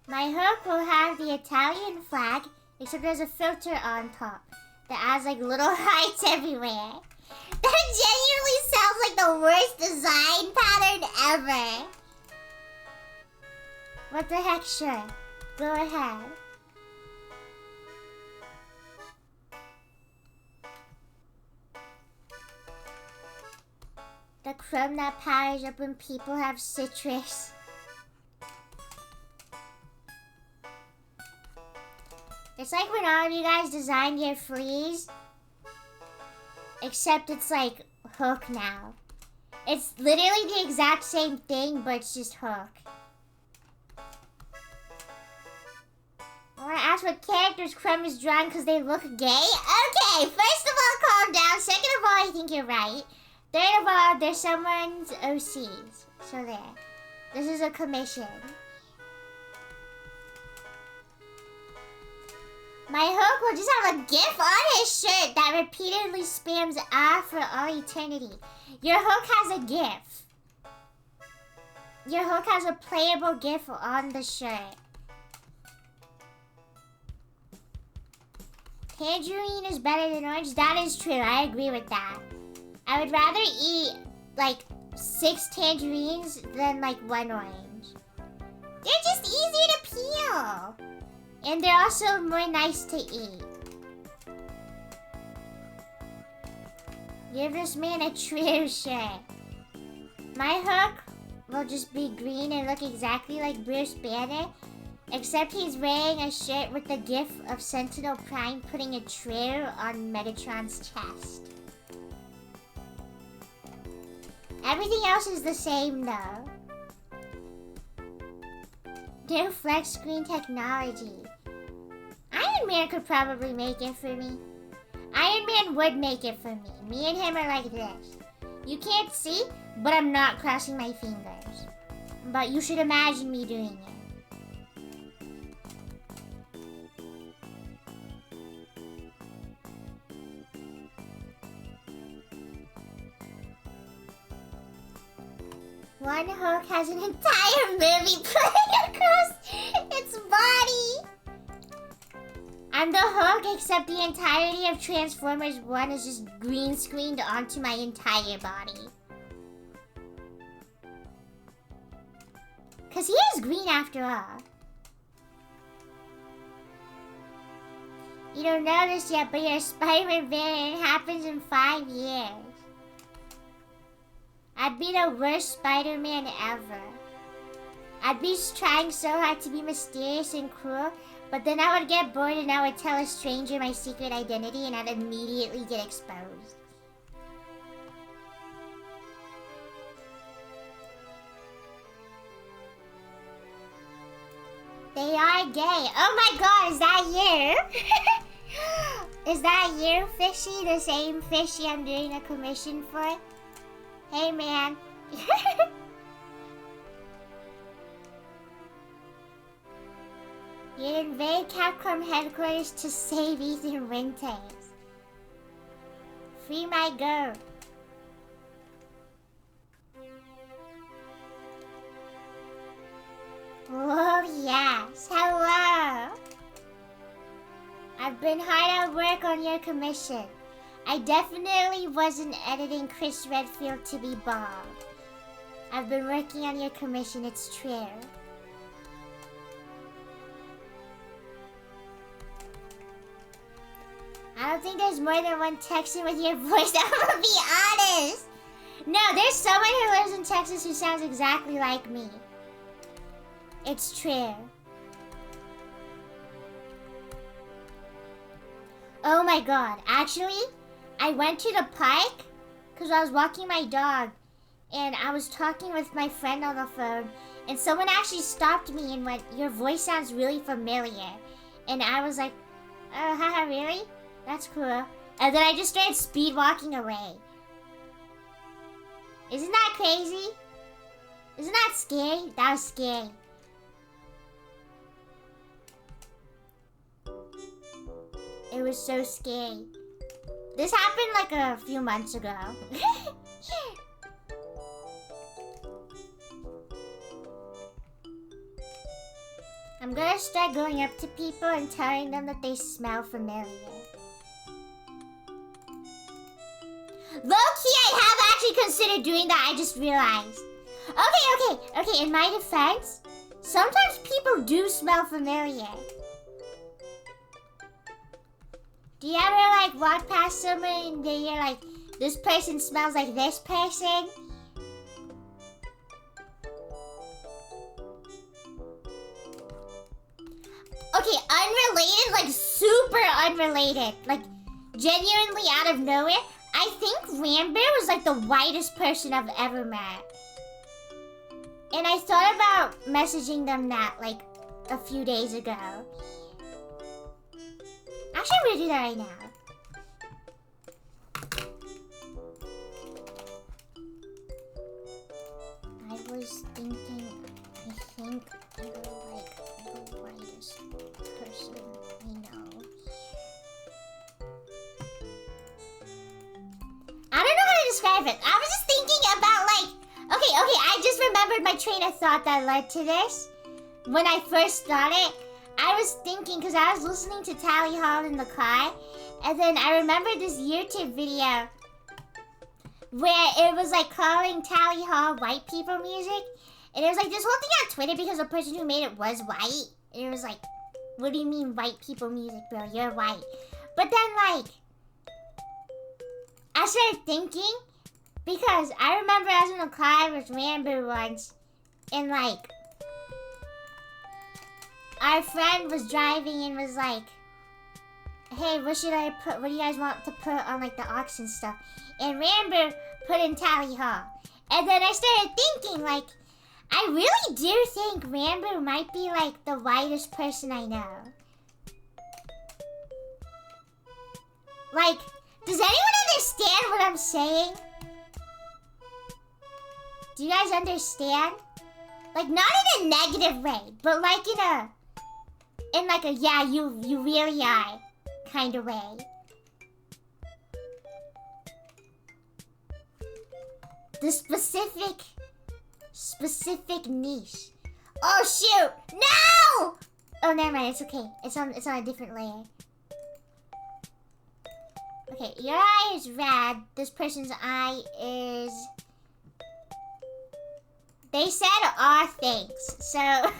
My Hook will have the Italian flag, except there's a filter on top that adds like little hearts everywhere. That genuinely sounds like the worst design pattern ever. What the heck, sure. Go ahead. The crumb that powers up when people have citrus. It's like when all of you guys designed your fleas. Except it's like Hook now. It's literally the exact same thing, but it's just Hook. I want to ask what characters Crumb is drawing because they look gay? Okay, first of all, calm down. Second of all, I think you're right. Third of all, there's someone's OCs. So there. This is a commission. My Hook will just have a GIF on his shirt that repeatedly spams for all eternity. Your Hook has a GIF. Your Hook has a playable GIF on the shirt. Tangerine is better than orange. That is true. I agree with that. I would rather eat like 6 tangerines than like 1 orange. They're just easier to peel. And they're also more nice to eat. Give this man a true shirt. My Hook will just be green and look exactly like Bruce Banner. Except he's wearing a shirt with the gif of Sentinel Prime putting a trail on Megatron's chest. Everything else is the same though. New flex screen technology. Iron Man could probably make it for me. Iron Man would make it for me. Me and him are like this. You can't see, but I'm not crossing my fingers. But you should imagine me doing it. One Hulk has an entire movie playing across its body. I'm the Hulk, except the entirety of Transformers 1 is just green screened onto my entire body. Cause he is green after all. You don't know this yet, but your Spider-Man variant happens in 5 years. I'd be the worst Spider-Man ever. I'd be trying so hard to be mysterious and cruel, but then I would get bored and I would tell a stranger my secret identity and I'd immediately get exposed. They are gay. Oh my god, is that you? Is that you, Fishy? The same Fishy I'm doing a commission for? Hey, man. You invade Capcom headquarters to save Ethan Winters. Free my girl. Oh, yes. Hello. I've been hard at work on your commission. I definitely wasn't editing Chris Redfield to be bald. I've been working on your commission, it's true. I don't think there's more than one Texan with your voice, I'm gonna be honest. No, there's someone who lives in Texas who sounds exactly like me. It's true. Oh my god, actually, I went to the park because I was walking my dog and I was talking with my friend on the phone and someone actually stopped me and went, your voice sounds really familiar. And I was like, oh, haha, really? That's cool. And then I just started speed walking away. Isn't that crazy? Isn't that scary? That was scary. It was so scary. This happened like a few months ago. I'm gonna start going up to people and telling them that they smell familiar. Low-key, I have actually considered doing that, I just realized. Okay, in my defense, sometimes people do smell familiar. Do you ever like walk past someone and then you're like, this person smells like this person? Okay, unrelated, like super unrelated. Like genuinely out of nowhere. I think Rambo was like the whitest person I've ever met. And I thought about messaging them that like a few days ago. Actually, I'm gonna do that right now. I was thinking, I think you're like the whitest person I know. I don't know how to describe it. I was just thinking about like, okay, I just remembered my train of thought that led to this. When I first started, I was thinking, because I was listening to Tally Hall in the car, and then I remembered this YouTube video where it was like calling Tally Hall white people music, and it was like this whole thing on Twitter because the person who made it was white, and it was like, what do you mean white people music, bro? You're white. But then like, I started thinking, because I remember I was in the car with Rambo once, and like, our friend was driving and was like, hey, what do you guys want to put on like the auction stuff? And Rambo put in Tally Hall. And then I started thinking, like, I really do think Rambo might be like the whitest person I know. Like, does anyone understand what I'm saying? Do you guys understand? Like, not in a negative way, but like in like a, yeah, you really are kind of way. The specific niche. Oh shoot! No! Oh, never mind. It's okay. It's on a different layer. Okay, your eye is red. This person's eye is. They said all things, so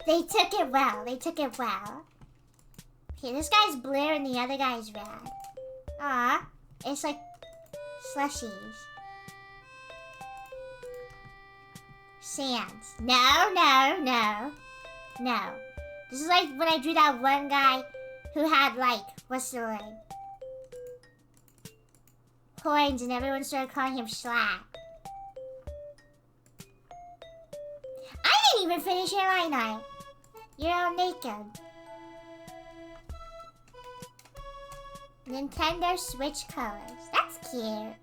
they took it well. Okay, this guy's blue and the other guy's red. Ah, it's like slushies. Sands. No. This is like when I drew that one guy who had like, what's the word? Horns, and everyone started calling him Schlack. I didn't even finish your line art. You're all naked. Nintendo Switch colors. That's cute.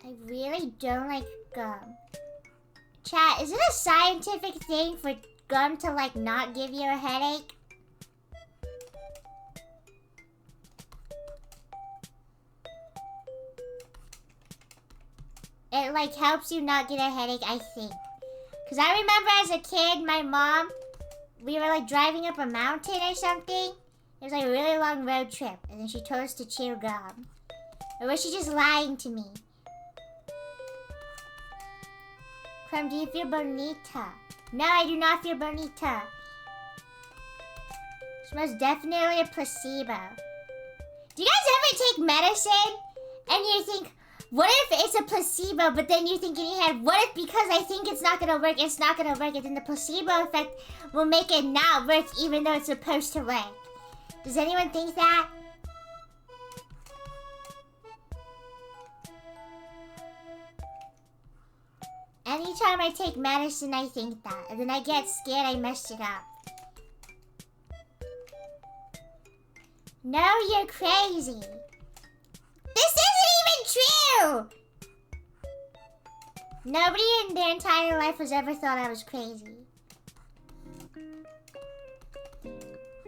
I really don't like gum. Chat, is it a scientific thing for gum to like not give you a headache? It like helps you not get a headache, I think. Cause I remember as a kid, my mom, we were like driving up a mountain or something. It was like a really long road trip, and then she told us to chew gum. Or was she just lying to me? Crumb, do you feel bonita? No, I do not feel bonita. It's most definitely a placebo. Do you guys ever take medicine and you think, what if it's a placebo, but then you think in your head, what if because I think it's not gonna work, it's not gonna work, and then the placebo effect will make it not work even though it's supposed to work? Does anyone think that? Anytime I take medicine, I think that. And then I get scared I messed it up. No, you're crazy. This isn't even true! Nobody in their entire life has ever thought I was crazy.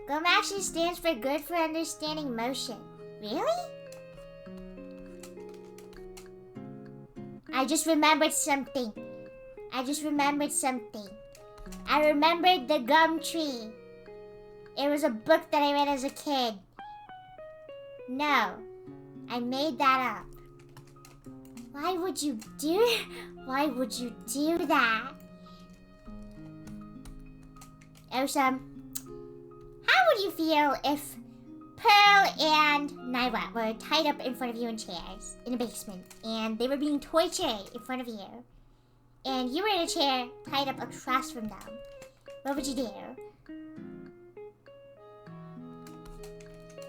GUM actually stands for Good for Understanding Motion. Really? I just remembered something. I remembered the gum tree. It was a book that I read as a kid. No, I made that up. Why would you do that? Awesome. How would you feel if Pearl and Naiwa were tied up in front of you in chairs in a basement, and they were being tortured in front of you, and you were in a chair tied up across from them? What would you do?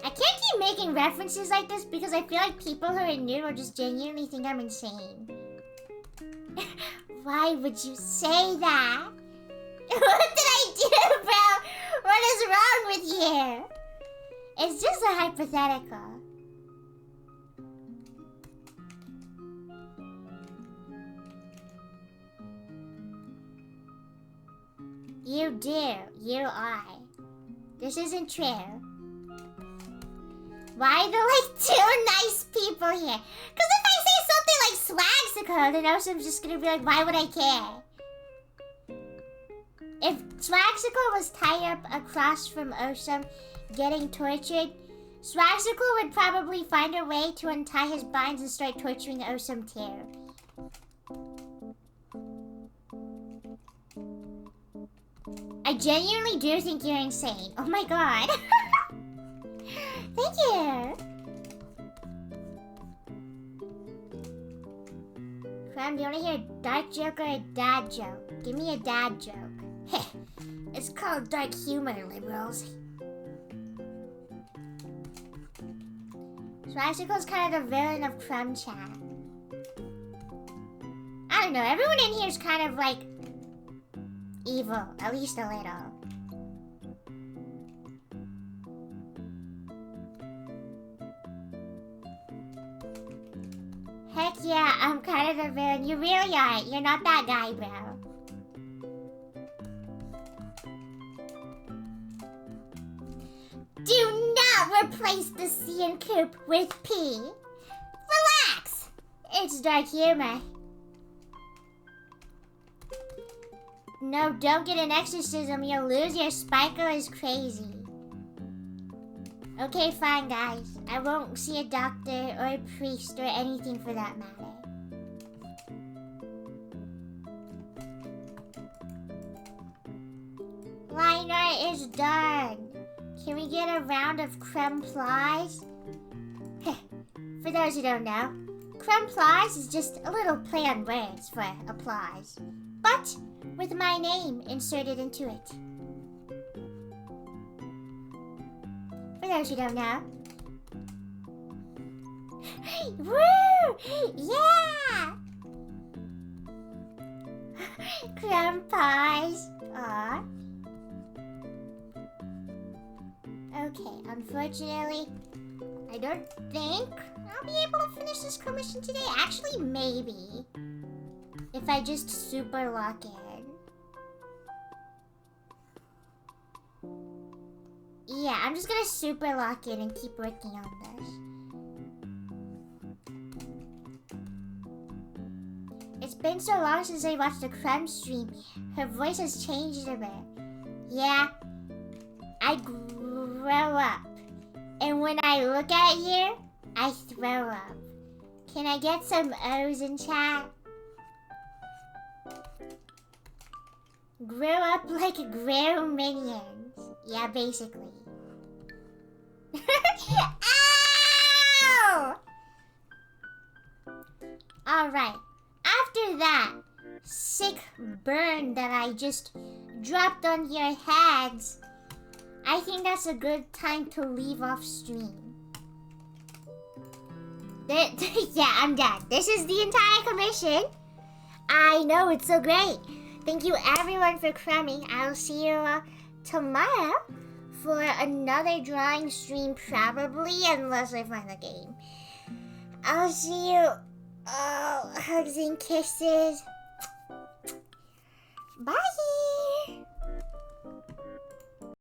I can't keep making references like this because I feel like people who are new will just genuinely think I'm insane. Why would you say that? What did I do, bro? What is wrong with you? It's just a hypothetical. You do. You are. This isn't true. Why are there like two nice people here? Because if I say something like Swagsicle, then Osam's just gonna be like, why would I care? If Swagsicle was tied up across from Osam getting tortured, Swagsicle would probably find a way to untie his binds and start torturing Osam too. I genuinely do think you're insane. Oh my god. Thank you. Crumb, do you want to hear a dark joke or a dad joke? Give me a dad joke. It's called dark humor, liberals. So Icicle's kind of the villain of Crumb Chat. I don't know, everyone in here is kind of like evil, at least a little. Heck yeah, I'm kind of the villain. You really are. You're not that guy, bro. Do not replace the C and coop with P. Relax. It's dark humor. No, don't get an exorcism. You'll lose your sparkle is crazy. Okay, fine, guys. I won't see a doctor or a priest or anything for that matter. Line art is done. Can we get a round of creme plies? For those who don't know, creme plies is just a little play on words for applause, but with my name inserted into it. For those who don't know. Woo! Yeah! Crumb pies. Aw. Okay, unfortunately, I don't think I'll be able to finish this commission today. Actually, maybe. If I just super lock in. Yeah, I'm just gonna super lock in and keep working on this. It's been so long since I watched a Crumb stream. Her voice has changed a bit. Yeah, I grow up. And when I look at you, I throw up. Can I get some O's in chat? Grow up like grow minions. Yeah, basically. Ow! Alright. After that sick burn that I just dropped on your heads, I think that's a good time to leave off stream. Yeah, I'm done. This is the entire commission. I know, it's so great. Thank you everyone for crumbing. I'll see you tomorrow for another drawing stream, probably, unless I find the game. I'll see you. Oh, hugs and kisses. Bye.